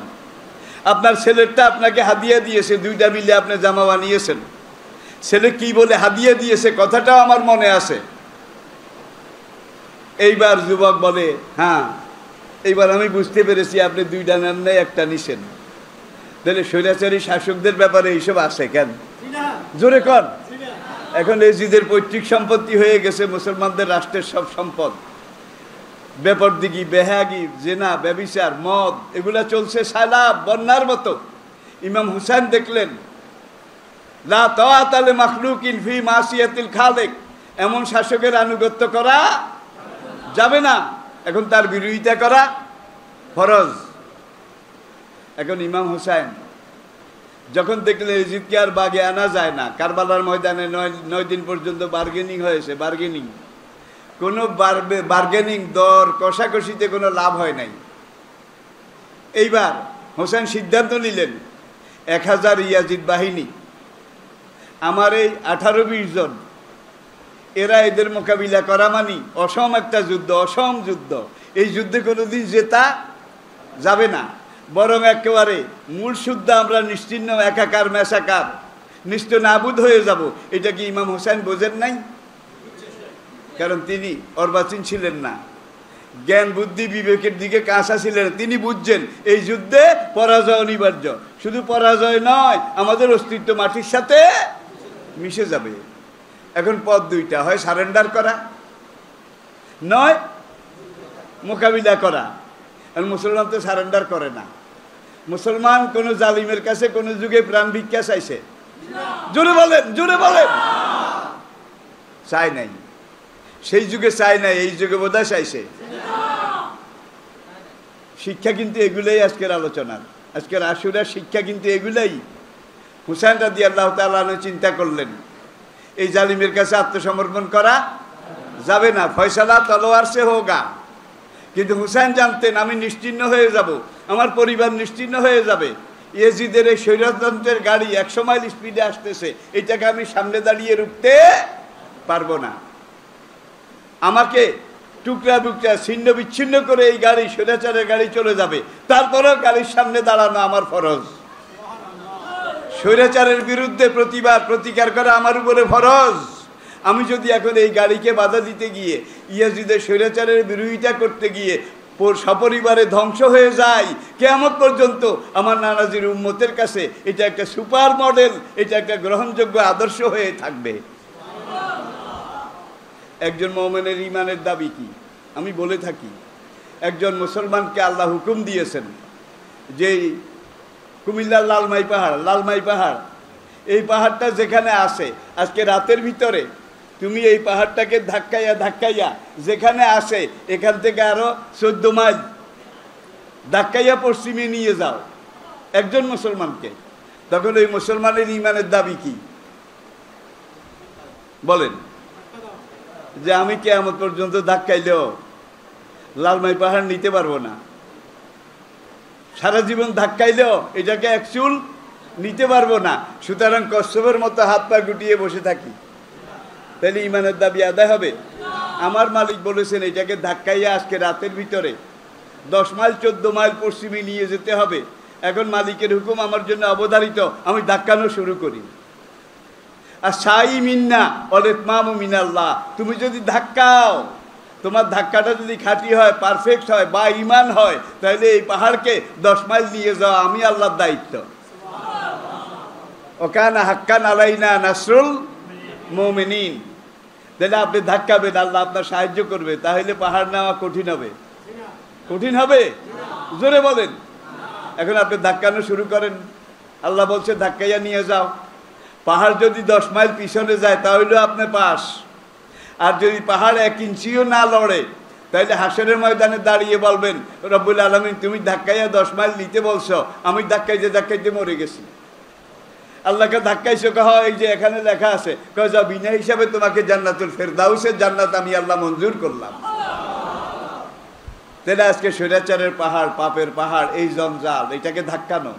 আপনার ছেলেরটা আপনাকে হাদিয়া দিয়েছে, 2টা মিলে আপনি জামা বানিয়েছেন। ছেলে কি বলে হাদিয়া দিয়েছে কথাটাও আমার মনে আছে। এইবার যুবক বলে, হ্যাঁ এইবার আমি বুঝতে পেরেছি আপনি 2টা নেন নাই, একটা নিছেন। তাহলে স্বৈরাচারী শাসকদের ব্যাপারে এইসব আছে কেন? জোরে কর। এখন এজিদের পৈতৃক সম্পত্তি হয়ে গেছে মুসলমানদের রাষ্ট্রের সব সম্পদ। বেপরদিগি, বেহাগি, জেনা, ব্যভিচার, মদ, এগুলা চলছে সাইলাব বন্যার মতো। ইমাম হুসাইন দেখলেন, লা তাআতা লি মাখলুকিন ফি মাসিয়াতিল খালিক, এমন শাসকের আনুগত্য করা যাবে না, এখন তার বিরোধিতা করা ফরজ। এখন ইমাম হোসেন যখন দেখলেন ইজিদকে আর বাগে আনা যায় না, কারবালার ময়দানে 9 দিন পর্যন্ত বার্গেনিং হয়েছে, কোনো বার্গেনিং দর কষাকষিতে কোনো লাভ হয় নাই। এইবার হোসেন সিদ্ধান্ত নিলেন 1000 ইয়াজিদ বাহিনী, আমার এই 18-20 জন, এরা এদের মোকাবিলা করা মানি অসম একটা যুদ্ধ, অসম যুদ্ধ। এই যুদ্ধে কোনোদিন জেতা যাবে না, বরং একেবারে মূল শুদ্ধ আমরা নিশ্চিহ্ন, একাকার মেশাকার, নিশ্চ নাবুদ হয়ে যাব। এটা কি ইমাম হোসেন বোঝেন নাই? কারণ তিনি অর্বাচীন ছিলেন না, জ্ঞান বুদ্ধি বিবেকের দিকে কাঁচা ছিলেন। তিনি বুঝছেন এই যুদ্ধে পরাজয় অনিবার্য। শুধু পরাজয় নয়, আমাদের অস্তিত্ব মাটির সাথে মিশে যাবে। এখন পথ দুইটা, হয় সারেন্ডার করা, নয় মোকাবিলা করা। আর মুসলমান তো সারেন্ডার করে না। মুসলমান কোন জালিমের কাছে কোন যুগে প্রাণ ভিক্ষা চাইছে? জোরে বলেন, জোরে বলেন। চাই নাই, সেই যুগে চাই নাই, এই যুগে বোধহয় চাইছে। শিক্ষা কিন্তু এগুলাই আজকের আলোচনার, আজকের আশুরার শিক্ষা কিন্তু এগুলাই। হুসাইন রাদিয়াল্লাহু তাআলা চিন্তা করলেন এই জালিমের কাছে আত্মসমর্পণ করা যাবে না, ফয়সালা তলোয়ার সে হোগা। কিন্তু হুসাইন জানতেন আমি নিশ্চিহ্ন হয়ে যাব, আমার পরিবার নিশ্চিহ্ন হয়ে যাবে। ইয়েজিদের এই স্বৈরতন্ত্রের গাড়ি 100 মাইল স্পিডে আসতেছে, এটাকে আমি সামনে দাঁড়িয়ে রুখতে পারবো না। আমাকে টুকরা টুকরা ছিন্ন বিচ্ছিন্ন করে এই গাড়ি, স্বৈরাচারের গাড়ি চলে যাবে, তারপরেও গাড়ির সামনে দাঁড়ানো আমার ফরজ। স্বৈরাচারের বিরুদ্ধে প্রতিকার করা আমার উপরে ফরজ। আমি যদি এখন এই গাড়িকে বাধা দিতে গিয়ে, ইয়াজিদের স্বৈরাচারের বিরোধিতা করতে গিয়ে সপরিবারে ধ্বংস হয়ে যায়, কিয়ামত পর্যন্ত আমার নানাজির উম্মতের কাছে এটা একটা সুপার মডেল, এটা একটা গ্রহণযোগ্য আদর্শ হয়ে থাকবে। একজন মুমিনের ঈমানের দাবি কি? আমি বলে থাকি, একজন মুসলমানকে আল্লাহ হুকুম দিয়েছেন যে কুমিল্লার লালমাই পাহাড়, এই পাহাড়টা যেখানে আসে, আজকে রাতের ভিতরে তুমি এই পাহাড়টাকে ধাক্কাইয়া যেখানে আসে, এখান থেকে আরো 14 মাইল ধাক্কাইয়া পশ্চিমে নিয়ে যাও একজন মুসলমানকে। তখন ওই মুসলমানের ঈমানের দাবি কি বলেন? যে আমি কিয়ামত পর্যন্ত ধাক্কাইলেও লালমাই পাহাড় নিতে পারবো না, সারা জীবন ধাক্কাইলেও এটাকে এক চুল নিতে পারবো না, সুতরাং কচ্ছপের মতো হাত পা গুটিয়ে বসে থাকি। তাহলে ঈমানের দাবি আদায় হবে? আমার মালিক বলেছেন এটাকে ধাক্কাইয়া আজকে রাতের ভিতরে 10 মাইল 14 মাইল পশ্চিমে নিয়ে যেতে হবে। এখন মালিকের হুকুম আমার জন্য অবধারিত, আমি ধাক্কানো শুরু করি। আর সাই মিন্না অলেতমামু মিনাল্লাহ, তুমি যদি ধাক্কাও, তোমার ধাক্কাটা যদি খাঁটি হয়, পারফেক্ট হয়, বা ঈমান হয়, তাহলে এই পাহাড়কে 10 মাইল নিয়ে যাওয়া আমি আল্লাহর দায়িত্ব। ওকানা হাক্কান আলাইনা নাসরুল মুমিনিন। তাহলে আপনি ধাক্কাবেন, আল্লাহ আপনার সাহায্য করবে। তাহলে পাহাড় নেওয়া কঠিন হবে? কঠিন হবে? জোরে বলেন। এখন আপনি ধাক্কানো শুরু করেন, আল্লাহ বলছে ধাক্কাইয়া নিয়ে যাও। পাহাড় যদি 10 মাইল পিছনে যায় তাহলেও আপনি পাস। আর যদি পাহাড় 1 ইঞ্চিও না লড়ে, তাহলে হাসরের ময়দানে দাঁড়িয়ে বলবেন রব্বুল আলামিন তুমি ধাক্কাইয়া 10 মাইল নিতে বলছো, আমি ধাক্কাইতে মরে গেছি। আল্লাহকে ধাক্কাইছো, কহ এই যে এখানে লেখা আছে, কয় যাও বিনা হিসাবে তোমাকে জান্নাতুল ফেরদাউসের জান্নাত আমি আল্লাহ মঞ্জুর করলাম। তাহলে আজকে স্বৈরাচারের পাহাড়, পাপের পাহাড়, এই জঞ্জাল, এটাকে ধাক্কানো,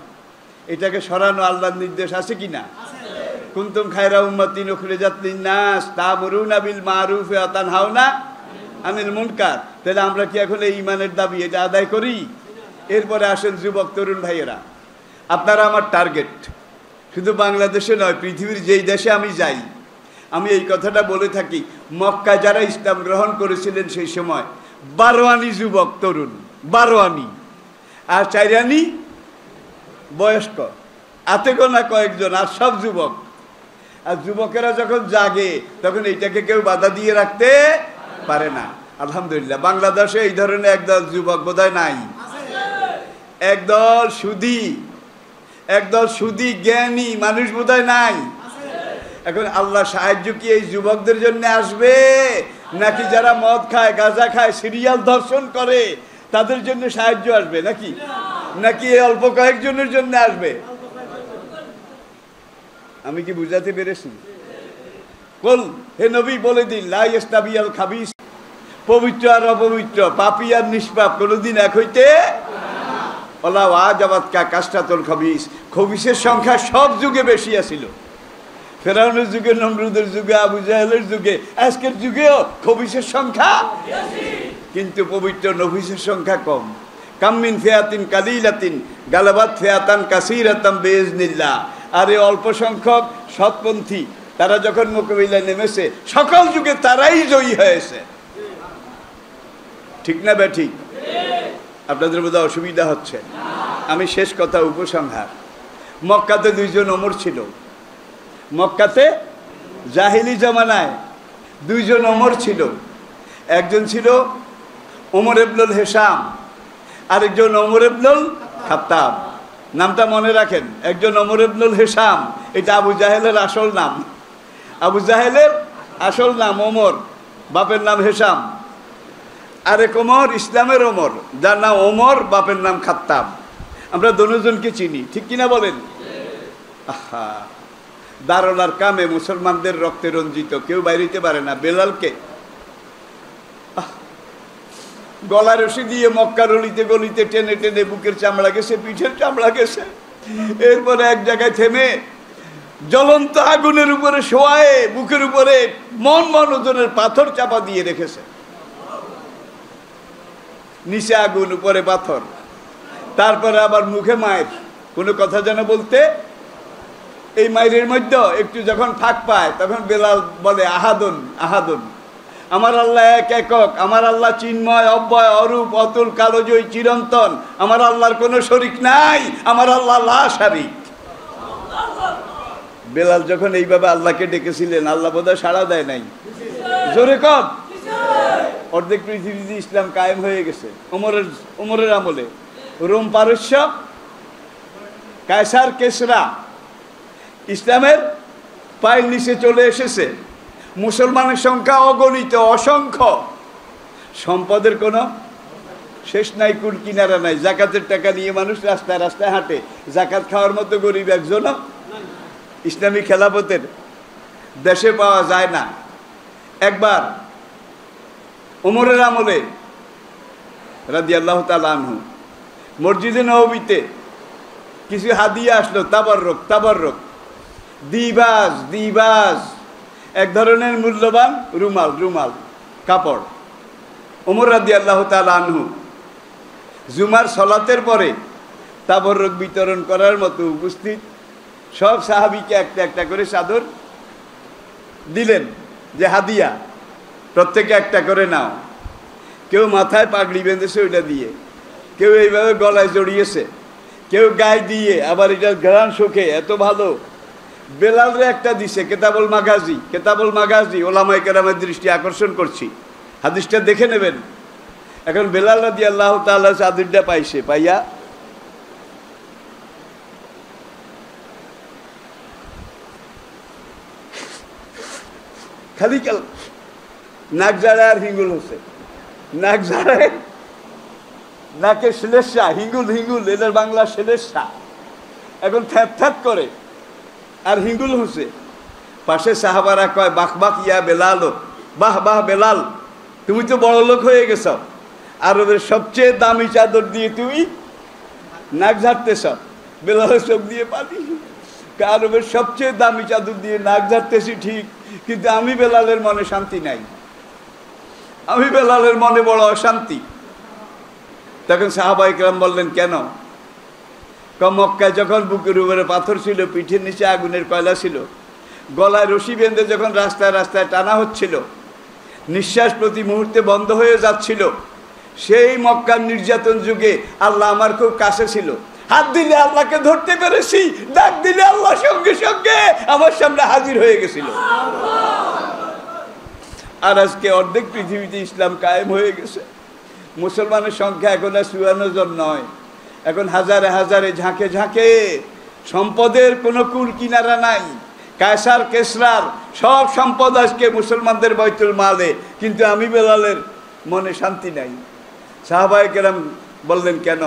এটাকে সরানো আল্লাহর নির্দেশ আছে কিনা? কুনতুম খায়রা উম্মাতিন উখরিজাত লিন-নাস তা'মুরুনা বিল মা'রুফি ওয়া তানহাউনা আনিল মুনকার। তাহলে আমরা কি এখন এই ঈমানের দাবি এটা আদায় করি? এরপরে আসেন যুবক তরুণ ভাইয়েরা, আপনারা আমার টার্গেট। শুধু বাংলাদেশে নয়, পৃথিবীর যেই দেশে আমি যাই, আমি এই কথাটা বলে থাকি, মক্কায় যারা ইসলাম গ্রহণ করেছিলেন সেই সময় 12 আনি যুবক তরুণ, 12 আনি, আর 4 আনি বয়স্ক, হাতে গোনা কয়েকজন, আর সব যুবক। আর যুবকেরা যখন জাগে তখন এইটাকে কেউ বাধা দিয়ে রাখতে পারে না। আলহামদুলিল্লাহ বাংলাদেশে এই ধরনের একদল যুবক বোধহয় নাই, একদল সুদী জ্ঞানী মানুষ বোধহয় নাই। এখন আল্লাহ সাহায্য কি এই যুবকদের জন্য আসবে, নাকি যারা মদ খায়, গাঁজা খায়, সিরিয়াল ধর্ষণ করে তাদের জন্য সাহায্য আসবে? নাকি নাকি এই অল্প কয়েকজনের জন্য আসবে? আমি কি বুঝাতে পেরেছি? বল হে নবী বলে দিন, লা ইস্তাবিয়াল খাবিস, পবিত্র আর অপবিত্র, পাপী আর নিষ্পাপ কোনোদিন এক হইতে ওলা ওয়াজাবাত কা কাস্টাতুল খাবিস। খবিসের সংখ্যা সব যুগে বেশি আছিল। ফেরাউনের যুগে, নমরুদের যুগে, আবু জাহেলের যুগে, আজকের যুগেও খবিসের সংখ্যা কিন্তু পবিত্র নফিসের সংখ্যা কম। কাম্মিন ফিয়াতিন কালিলাতিন গালাবাত ফিয়াতান কাসীরাতাম বিইজনিল্লাহ। আর এই অল্প সংখ্যক সৎপন্থী তারা যখন মোকাবিলায় নেমেছে, সকল যুগে তারাই জয়ী হয়েছে। ঠিক না বেঠিক? আপনাদের বোধহয় অসুবিধা হচ্ছে। আমি শেষ কথা, উপসংহার। মক্কাতে দুইজন ওমর ছিল। মক্কাতে জাহিলি জামানায় দুইজন ওমর ছিল। একজন ছিল ওমর ইবনুল হিশাম, আরেকজন ওমর ইবনুল খাত্তাব। নামটা মনে রাখেন। একজন ওমর ইবনুল হিশাম, এটা আবু জাহেলের আসল নাম। আবু জাহেলের আসল নাম ওমর, বাপের নাম হিশাম। আরেক ওমর ইসলামের ওমর, যার নাম ওমর, বাপের নাম খাত্তাব। আমরা দুজনকে চিনি, ঠিক কিনা বলেন? আহা, দারুল কামে মুসলমানদের রক্তে রঞ্জিত, কেউ বাইরেতে পারে না। বেলালকে গলার রশি দিয়ে মক্কার অলিতে গলিতে টেনে টেনে বুকের চামড়া গেছে, পিঠের চামড়া গেছে। এরপরে এক জায়গায় থেমে জ্বলন্ত আগুনের উপরে শোয়ায়ে বুকের উপরে মন ওজনের পাথর চাপা দিয়ে রেখেছে। নিচে আগুন, উপরে পাথর, তারপরে আবার মুখে মায়ের কোনো কথা যেন বলতে। এই মায়ের মধ্যে একটু যখন ফাঁক পায় তখন বেলাল বলে, আহাদুন আহাদুন, আমার আল্লাহ এক একক, আমার আল্লাহ চিন্ময়, অব্যয়, অরূপ, অতুল, কালজয়ী, চিরন্তন, আমার আল্লাহর কোনো শরিক নাই, আমার আল্লাহ লা শারিক। বেলাল যখন এইভাবে আল্লাহকে ডেকেছিলেন, আল্লাহ বোধহয় সাড়া দেয় নাই। জোরে কম। অর্ধেক পৃথিবীতে ইসলাম কায়েম হয়ে গেছে ওমরের আমলে। রোম পারস্য, কায়সার, কেসরা ইসলামের পায়ের নিচে চলে এসেছে। মুসলমানের সংখ্যা অগণিত, অসংখ্য। সম্পদের কোনো শেষ নাই, কুল কিনারা নাই। জাকাতের টাকা নিয়ে মানুষ রাস্তায় রাস্তায় হাঁটে। জাকাত খাওয়ার মতো গরিব একজনও ইসলামী খেলাফতের দেশে পাওয়া যায় না। একবার ওমরের আমলে রাদিয়াল্লাহু তাআলা আনহু মসজিদে নববীতে কিছু হাদিয়া আসলো, তাবাররুক, দিবাজ, এক ধরনের মূল্যবান রুমাল কাপড়। ওমর রাদিয়াল্লাহু তাআলা আনহু জুমার সলাতের পরে তাবাররুক বিতরণ করার মতো উপস্থিত সব সাহাবীকে একটা একটা করে চাদর দিলেন যে হাদিয়া, প্রত্যেকে একটা করে নাও। কেউ মাথায় পাগড়ি বেঁধেছে ওইটা দিয়ে, কেউ এইভাবে গলায় জড়িয়েছে, কেউ গায়ে দিয়ে, আবার এটার ঘ্রাণ শোকে এত ভালো। বেলালরে একটা দিছে, কেতাবুল মাগাজি। ওলামায়ে কেরামের দৃষ্টি আকর্ষণ করছি, হাদিসটা দেখে নেবেন। এখন বেলাল রাদিয়াল্লাহু তাআলা চাদরটা পাইছে, পাইয়া খালি নাক জাড়ায় আর হিঙ্গুল হচ্ছে, নাক জাড়ায়, নাকে শ্লেষা, হিঙ্গুল, এদের বাংলা শ্লেষা। এখন থ্যাপ করে আর হিঙ্গুল হচ্ছে। পাশে সাহাবারা কয়, বাহ ইয়া বেলাল, বাহ বেলাল, তুমি তো বড় লোক হয়ে গেছ, আরবের সবচেয়ে দামি চাদর দিয়ে তুমি নাক ঝাড়তেছ। বেলালের চোখ দিয়ে পানি। আরবের সবচেয়ে দামি চাদর দিয়ে নাক ঝাড়তেছি ঠিক, কিন্তু আমি বেলালের মনে শান্তি নাই, আমি বেলালের মনে বড় অশান্তি। তখন সাহাবায়ে কেরাম বললেন, কেন? মক্কায় যখন বুকের উপরে পাথর ছিল, পিঠের নিচে আগুনের কয়লা ছিল, গলায় রশি বেঁধে যখন রাস্তায় রাস্তায় টানা হচ্ছিল, নিঃশ্বাস প্রতি মুহূর্তে বন্ধ হয়ে যাচ্ছিল, সেই মক্কার নির্যাতন যুগে আল্লাহ আমার খুব কাছে ছিল। হাত দিলে আল্লাহকে ধরতে পেরেছি, ডাক দিলে আল্লাহ সঙ্গে সঙ্গে আমার সামনে হাজির হয়ে গেছিল। আর আজকে অর্ধেক পৃথিবীতে ইসলাম কায়েম হয়ে গেছে। মুসলমানের সংখ্যা এখন আর ৫৪ জন নয়, এখন হাজারে হাজারে, ঝাঁকে ঝাঁকে। সম্পদের কোনো কুল কিনারা নাই। কায়সার, কেসরার সব সম্পদ আজকে মুসলমানদের বাইতুল মালে, কিন্তু আমি বেলালের মনে শান্তি নাই। সাহাবায়ে কেরাম বললেন, কেন?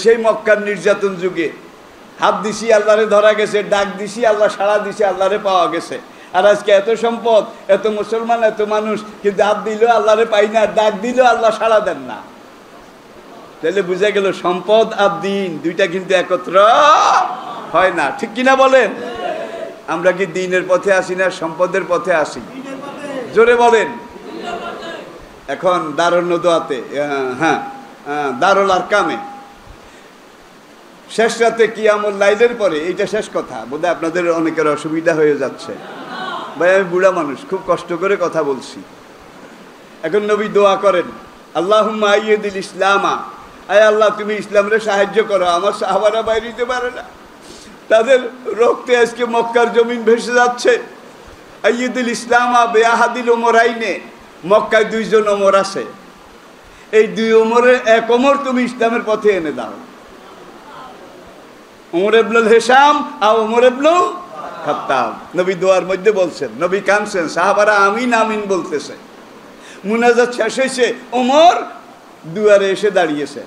সেই মক্কার নির্যাতন যুগে হাত দিছি আল্লাহরে ধরা গেছে, ডাক দিছি আল্লাহ সাড়া দিছে, আল্লাহরে পাওয়া গেছে। আর আজকে এত সম্পদ, এত মুসলমান, এত মানুষ, কিন্তু হাত দিলেও আল্লাহরে পাই না, ডাক দিলেও আল্লাহ সাড়া দেন না। তাহলে বুঝা গেল সম্পদ আর দিন দুইটা কিন্তু একত্র হয় না, ঠিক কিনা বলেন? আমরা কি দিনের পথে আসি না সম্পদের পথে আসি? জোরে বলেন। এখন দারুল নদওয়াতে, হ্যাঁ, দারুল আরকামে শেষ রাতে কিয়ামুল লাইলের পরে, এইটা শেষ কথা, বোধহয় আপনাদের অনেকের অসুবিধা হয়ে যাচ্ছে। ভাই আমি বুড়া মানুষ, খুব কষ্ট করে কথা বলছি। এখন নবী দোয়া করেন, আল্লাহুম্মা আইয়িদিল ইসলামা, আয় আল্লাহ তুমি ইসলামরে সাহায্য করো, আমার সাহাবারা বাইরে দিতে পারে না, তাদের রক্তে আজকে মক্কার জমিন ভেসে যাচ্ছে। আইয়িদিল ইসলামা বেআহাদিল ওমরাইনে, মক্কায় দুইজন ওমর আছে, এই দুই ওমরের এক ওমর তুমি ইসলামের পথে এনে দাও, ওমর ইবনুল হিশাম আর ওমর ইবনুল খাত্তাব। নবী দোয়ার মধ্যে বলছেন, নবী কাঁদছেন, সাহাবারা আমিন আমিন বলতেছে। মুনাজাত শেষ হয়েছে, ওমর দুয়ারে এসে দাঁড়িয়েছে।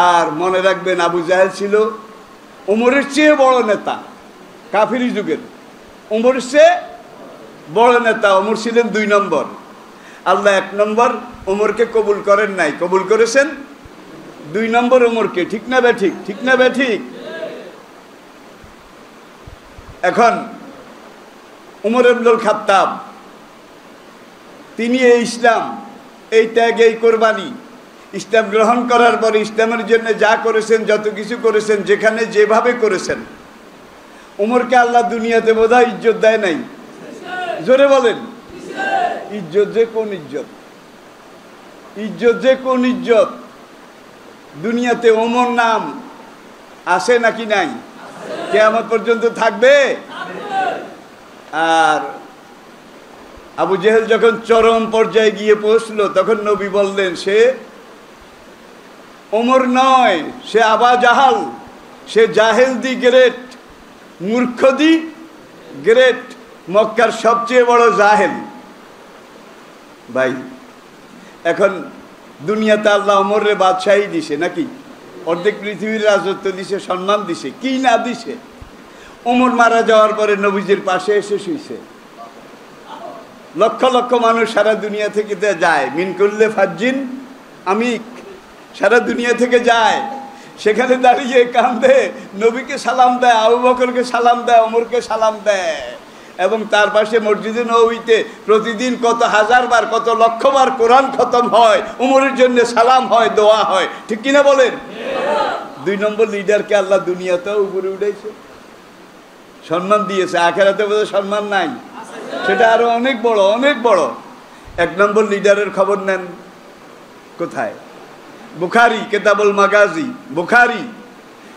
আর মনে রাখবেন আবু জাহেল ছিল ওমরের চেয়ে বড় নেতা, কাফিরি যুগের ওমরের চেয়ে বড় নেতা। ওমর ছিলেন 2 নম্বর, আল্লাহ 1 নম্বর ওমরকে কবুল করেন নাই, কবুল করেছেন 2 নম্বর ওমরকে। ঠিক না বেঠিক? ঠিক না বেঠিক? এখন ওমর ইবনুল খাত্তাব তিনি এই ইসলাম, এই ত্যাগ, এই কোরবানি, ইসলাম গ্রহণ করার পরে ইসলামের জন্য যা করেছেন, যত কিছু করেছেন, যেখানে যেভাবে করেছেন, ওমরকে আল্লাহ দুনিয়াতে বোধহয় ইজ্জত দেয় নাই। জোরে বলেন। ইজ্জত যে কোন ইজ্জত, ইজ্জত যে কোন ইজ্জত। দুনিয়াতে ওমর নাম আছে নাকি নাই? কিয়ামত পর্যন্ত থাকবে। আর আবু জেহেল যখন চরম পর্যায়ে গিয়ে পৌঁছলো, তখন নবী বললেন সে ওমর নয়, সে আবা জাহাল, সে জাহেল দি গ্রেট, মূর্খ দি গ্রেট, মক্কার সবচেয়ে বড় জাহেল। ভাই এখন দুনিয়াতে আল্লাহ ওমরে বাদশাহী দিছে নাকি? অর্ধেক পৃথিবীর রাজত্ব দিছে, সম্মান দিছে, কি না দিছে? ওমর মারা যাওয়ার পরে নবীজির পাশে এসে শুইছে। লক্ষ লক্ষ মানুষ সারা দুনিয়া থেকে যায়, মিনকুল্লে ফাজ্জিন আমিক, সারা দুনিয়া থেকে যায়, সেখানে দাঁড়িয়ে কান্দে, নবীকে সালাম দেয়, আবু বকরকে সালাম দেয়, ওমরকে সালাম দেয়। এবং তার পাশে মসজিদে নববীতে প্রতিদিন কত হাজার বার, কত লক্ষ বার কোরআন খতম হয়, ওমরের জন্য সালাম হয়, দোয়া হয়, ঠিক কিনা বলেন? 2 নম্বর লিডারকে আল্লাহ দুনিয়াতেও উপরে উঠেছে, সম্মান দিয়েছে। আখেরাতে বোধহয় সম্মান নাই, সেটা আরো অনেক বড়, অনেক বড়। 1 নম্বর লিডারের খবর নেন কোথায়? বুখারী কিতাবুল মাগাজি, বুখারী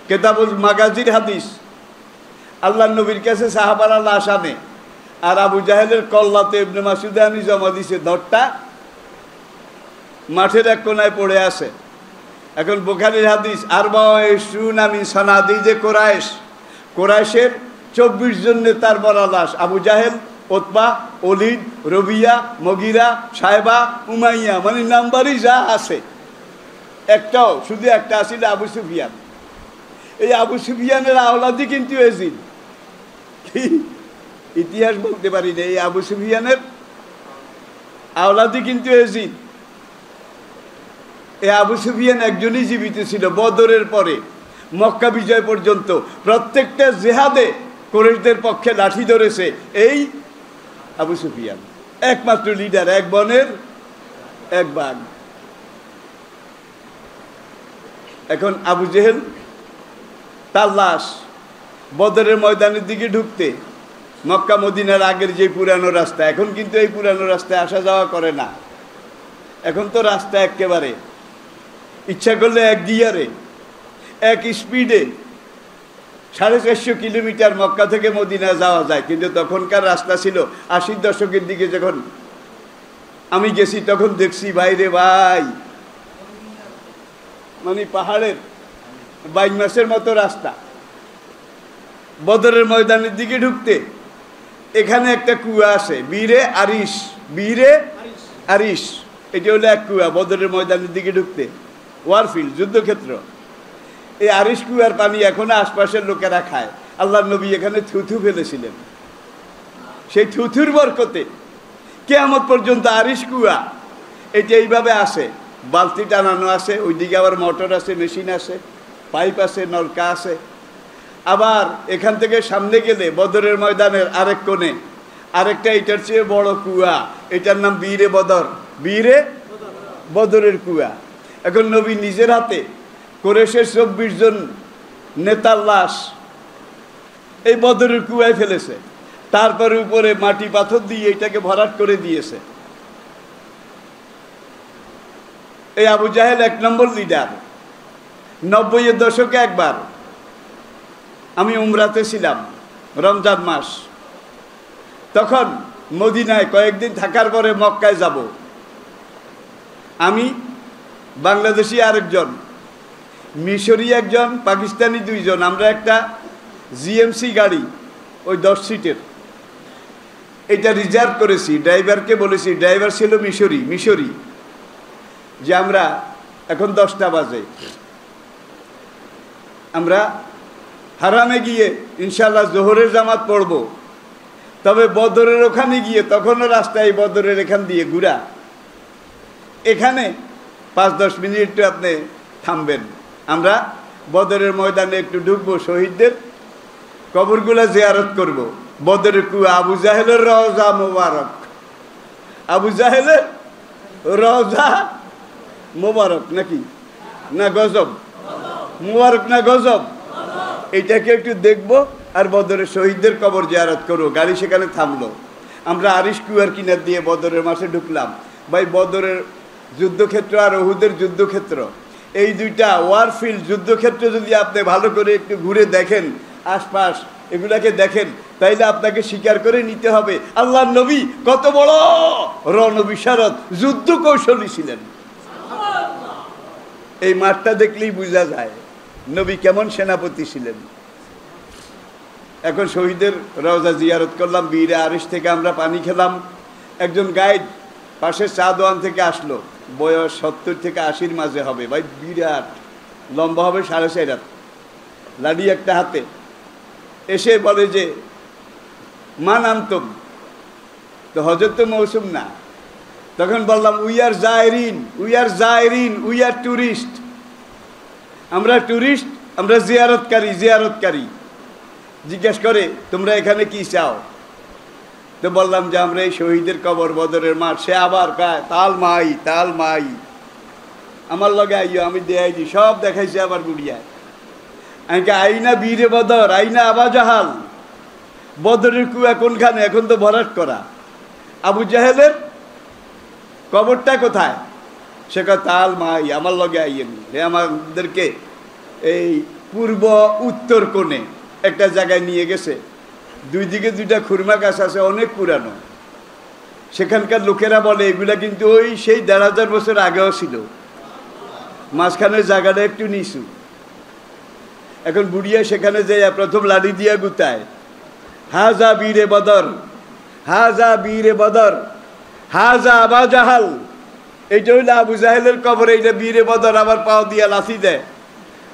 কিতাবুল মাগাজির হাদিস। আল্লাহ নবীর কাছে সাহাবারা লাশ আনে, আর আবু জাহেলের কল্লাতে ইবনে মাসউদ আনি জমা দিছে 10টা, মাঠের এক কোনায় পড়ে আছে। এখন বুখারীর হাদিস, আরবাউনা মিন সানাদিজে কুরাইশ, কুরাইশের 24 জন নেতার বড় লাশ, আবু জাহেল, উতবা, ওলিদ, রবিয়া, মগিরা, সাহেবা, উমাইয়া, মানে নাম্বারই যা আছে, একটাও, শুধু একটা আছিল আবু সুফিয়ান। এই আবু সুফিয়ানের আওলাদি কিন্তু এজিদ, ইতিহাস বলতে পারি না, এই আবু সুফিয়ানের আওলাদি কিন্তু এজিদ। এই আবু সুফিয়ান একজনই জীবিত ছিল বদরের পরে মক্কা বিজয় পর্যন্ত। প্রত্যেকটা জেহাদে কুরাইশদের পক্ষে লাঠি ধরেছে এই আবু সুফিয়ান, একমাত্র লিডার, এক বনের এক বাঘ। এখন আবু জেহেল তার লাশ বদরের ময়দানের দিকে ঢুকতে, মক্কা মদিনার আগের যে পুরানো রাস্তা, এখন কিন্তু এই পুরানো রাস্তায় আসা যাওয়া করে না, এখন তো রাস্তা একেবারে ইচ্ছা করলে 1 গিয়ারে, 1 স্পিডে 450 কিলোমিটার মক্কা থেকে মদিনা যাওয়া যায়। কিন্তু তখনকার রাস্তা ছিল 80-র দশকের দিকে, যখন আমি গেছি তখন দেখছি বাইরে ভাই, মানে পাহাড়ের 22 মাসের মতো রাস্তা। বদরের ময়দানের দিকে ঢুকতে এখানে একটা কুয়া আছে, বীরে আরিশ, বীরে আরিশ, এটা হলো এক কুয়া বদরের ময়দানের দিকে ঢুকতে, ওয়ারফিল্ড, যুদ্ধক্ষেত্র। এই আরিশ কুয়ার পানি এখনো আশপাশের লোকেরা খায়। আল্লাহর নবী এখানে থুথু ফেলেছিলেন, সেই থুথুর বরকতে কিয়ামত পর্যন্ত আরিশ কুয়া এটা এইভাবে আসে। বালতি টানানো আছে, ওইদিকে আবার মোটর আছে, মেশিন আছে, পাইপ আছে, নলকা আছে। আবার এখান থেকে সামনে গেলে বদরের ময়দানের আরেক কোণে আরেকটা এটার চেয়ে বড় কুয়া, এটার নাম বীরে বদর, বীরে বদরের কুয়া। এখন নবী নিজের হাতে কুরাইশের 24 জন নেতার লাশ এই বদরের কুয়ায় ফেলেছে, তারপরে উপরে মাটি পাথর দিয়ে এটাকে ভরাট করে দিয়েছে। এই আবু জাহেল 1 নম্বর লিডার। 90-এর দশকে একবার আমি উমরাতে ছিলাম, রমজান মাস, তখন মদিনায় কয়েকদিন থাকার পরে মক্কায় যাব। আমি, বাংলাদেশি আরেকজন, মিশরি একজন, পাকিস্তানি 2 জন, আমরা একটা জিএমসি গাড়ি ওই 10 সিটের এটা রিজার্ভ করেছি। ড্রাইভারকে বলেছি, ড্রাইভার ছিল মিশরি, যে আমরা এখন 10টা বাজে, আমরা হারামে গিয়ে ইনশাআল্লাহ জোহরের জামাত পড়ব, তবে বদরের ওখানে গিয়ে, তখনও রাস্তায় বদরের এখান দিয়ে ঘুরা, এখানে 5-10 মিনিট একটু আপনি থামবেন, আমরা বদরের ময়দানে একটু ঢুকবো, শহীদদের কবরগুলা জিয়ারত করব। বদরের কুয়া, আবু জাহেলের রওজা মোবারক, আবু জাহেলের রওজা মোবারক নাকি না গজব, মোবারক না গজব, এইটাকে একটু দেখবো আর বদরের শহীদদের কবর জিয়ারত করবো। গাড়ি সেখানে থামলো, আমরা আরিশ কুয়ার কিনার দিয়ে বদরের মাঠে ঢুকলাম। ভাই, বদরের যুদ্ধক্ষেত্র আর উহুদের যুদ্ধক্ষেত্র, এই দুইটা ওয়ারফিল্ড যুদ্ধক্ষেত্র যদি আপনি ভালো করে একটু ঘুরে দেখেন, আশপাশ এগুলাকে দেখেন, তাইলে আপনাকে স্বীকার করে নিতে হবে আল্লাহর নবী কত বড় রণবিশারদ যুদ্ধ কৌশলী ছিলেন। এই মাঠটা দেখলেই বোঝা যায় নবী কেমন সেনাপতি ছিলেন। এখন শহীদের রওজা জিয়ারত করলাম, বীরে আরিশ থেকে আমরা পানি খেলাম। একজন গাইড পাশের চা দোয়ান থেকে আসলো, বয়স 70 থেকে 80-র মাঝে হবে, ভাই বিরাট লম্বা হবে, 4.5 হাত, লাডি একটা হাতে, এসে বলে যে মা নামতম, তো হজরত তো মৌসুম না। তখন বললাম উই আর ট্যুরিস্ট, আমরা ট্যুরিস্ট, আমরা জিয়ারতকারী। জিজ্ঞেস করে তোমরা এখানে কি চাও? তো বললাম যে আমরা এই শহীদের কবর, বদরের মাঠ। সে আবার কায় তাল মাই, আমার লগে আইও, আমি দেয়াই দি, সব দেখাইছে আবার গুড়িয়ায়। আমি আইনা বীরে বদর, আইনা আবা জাহাল, বদরের কুয়া কোনখানে? এখন তো ভরাট করা। আবু জাহেলের কবরটা কোথায়? সে কয় তাল মাই, আমার লগে আইয়েন। হে আমাদেরকে এই পূর্ব উত্তর কোণে একটা জায়গায় নিয়ে গেছে, 2 দিকে 2টা খুরমা গাছ আছে, অনেক পুরানো। সেখানকার লোকেরা বলে এগুলা কিন্তু ওই সেই 1500 বছর আগেও ছিল, মাঝখানের জায়গাটা একটু নিচু। এখন বুড়িয়া সেখানে যাইয়া প্রথম লাঠি দিয়া গুতায়, হাজা বীরে বদর, হাজা আবা জাহাল। এইটা হইলে আবু জাহেলের কবর, এইটা বীরে বদর, আবার পাও দিয়া লাথি দেয়,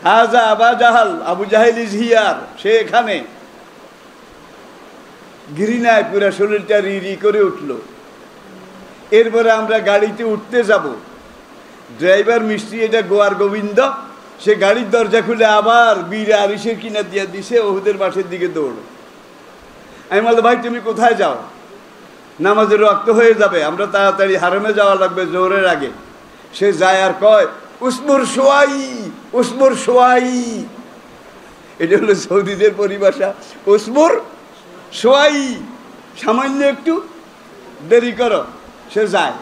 হাজা আবা জাহাল, আবু জাহেল ইজ হিয়ার, সে এখানে। ঘৃণায় পুরা শরীরটা রি করে উঠল। এরপরে আমরা গাড়িতে উঠতে যাব, ড্রাইভার মিস্ত্রি, এটা গোয়ার গোবিন্দ, সে গাড়ির দরজা খুলে আবার বীরে আরিশের কিনার দিয়ে দিছে, ওহুদের মাঠের দিকে দৌড়। আমি বললাম ভাই তুমি কোথায় যাও? নামাজের রক্ত হয়ে যাবে, আমরা তাড়াতাড়ি হারমে যাওয়া লাগবে জোহরের আগে। সে যায় আর কয় উসমুর সোয়াই, এটা হলো সৌদিদের পরিভাষা, উসমুর সোয়াই, সামান্য একটু দেরি করো। সে যায়,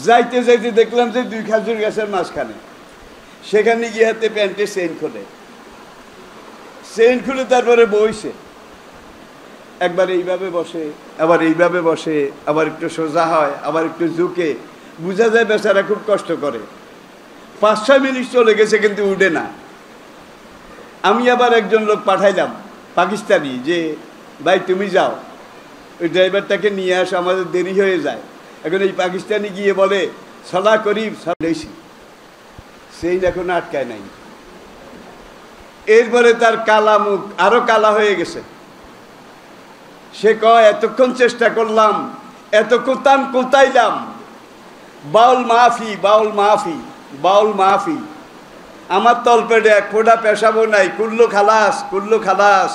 যাইতে দেখলাম যে 2 খেজুর গাছের মাঝখানে, সেখানে গিয়ে হাতে প্যান্টের চেইন খুলে তারপরে বইছে, একবার এইভাবে বসে, আবার এইভাবে বসে, আবার একটু সোজা হয়, আবার একটু ঝুঁকে, বোঝা যায় বেচারা খুব কষ্ট করে। 5-6 মিনিট চলে গেছে কিন্তু উঠে না। আমি আবার একজন লোক পাঠাইলাম পাকিস্তানি, যে ভাই তুমি যাও, ওই ড্রাইভারটাকে নিয়ে আসো, আমাদের দেরি হয়ে যায়। এখন এই পাকিস্তানি গিয়ে বলে সলা করিব, সেই এখন আটকায় নাই। এরপরে তার কালা মুখ আরো কালা হয়ে গেছে। সে কয় এতক্ষণ চেষ্টা করলাম, এত কোতাইলাম, বাউল মাফি, বাউল মাফি, বাউল মাফি, আমার তলপেটে এক ফোঁটা পেশাবও নাই, কুল্লু খালাস, কুল্লু খালাস,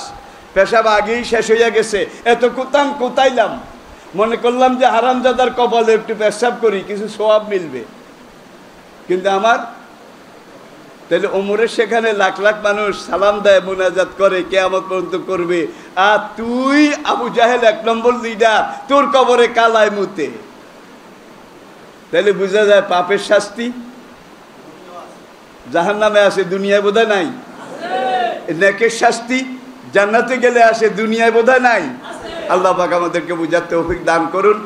পেশাব আগেই শেষ হইয়া গেছে। এত কোতাইলাম, মনে করলাম যে হারামজাদার কপালে একটু পেশাব করি, কিছু সওয়াব মিলবে, কিন্তু আমার। তাহলে ওমরের সেখানে লাখ লাখ মানুষ সালাম দেয়, মোনাজাত করে, কিয়ামত পর্যন্ত করবে, আর তুই আবু জাহেল 1 নম্বর লিডার, তোর কবরে কালায় মুতে। তাহলে বোঝা যায় পাপের শাস্তি জাহান্নামে আছে, দুনিয়ায় বোধহয় নাই। নেকের শাস্তি জান্নাতে গেলে আসে, দুনিয়ায় বোধহয় নাই। আল্লাহ পাক আমাদেরকে বুঝার তৌফিক দান করুন।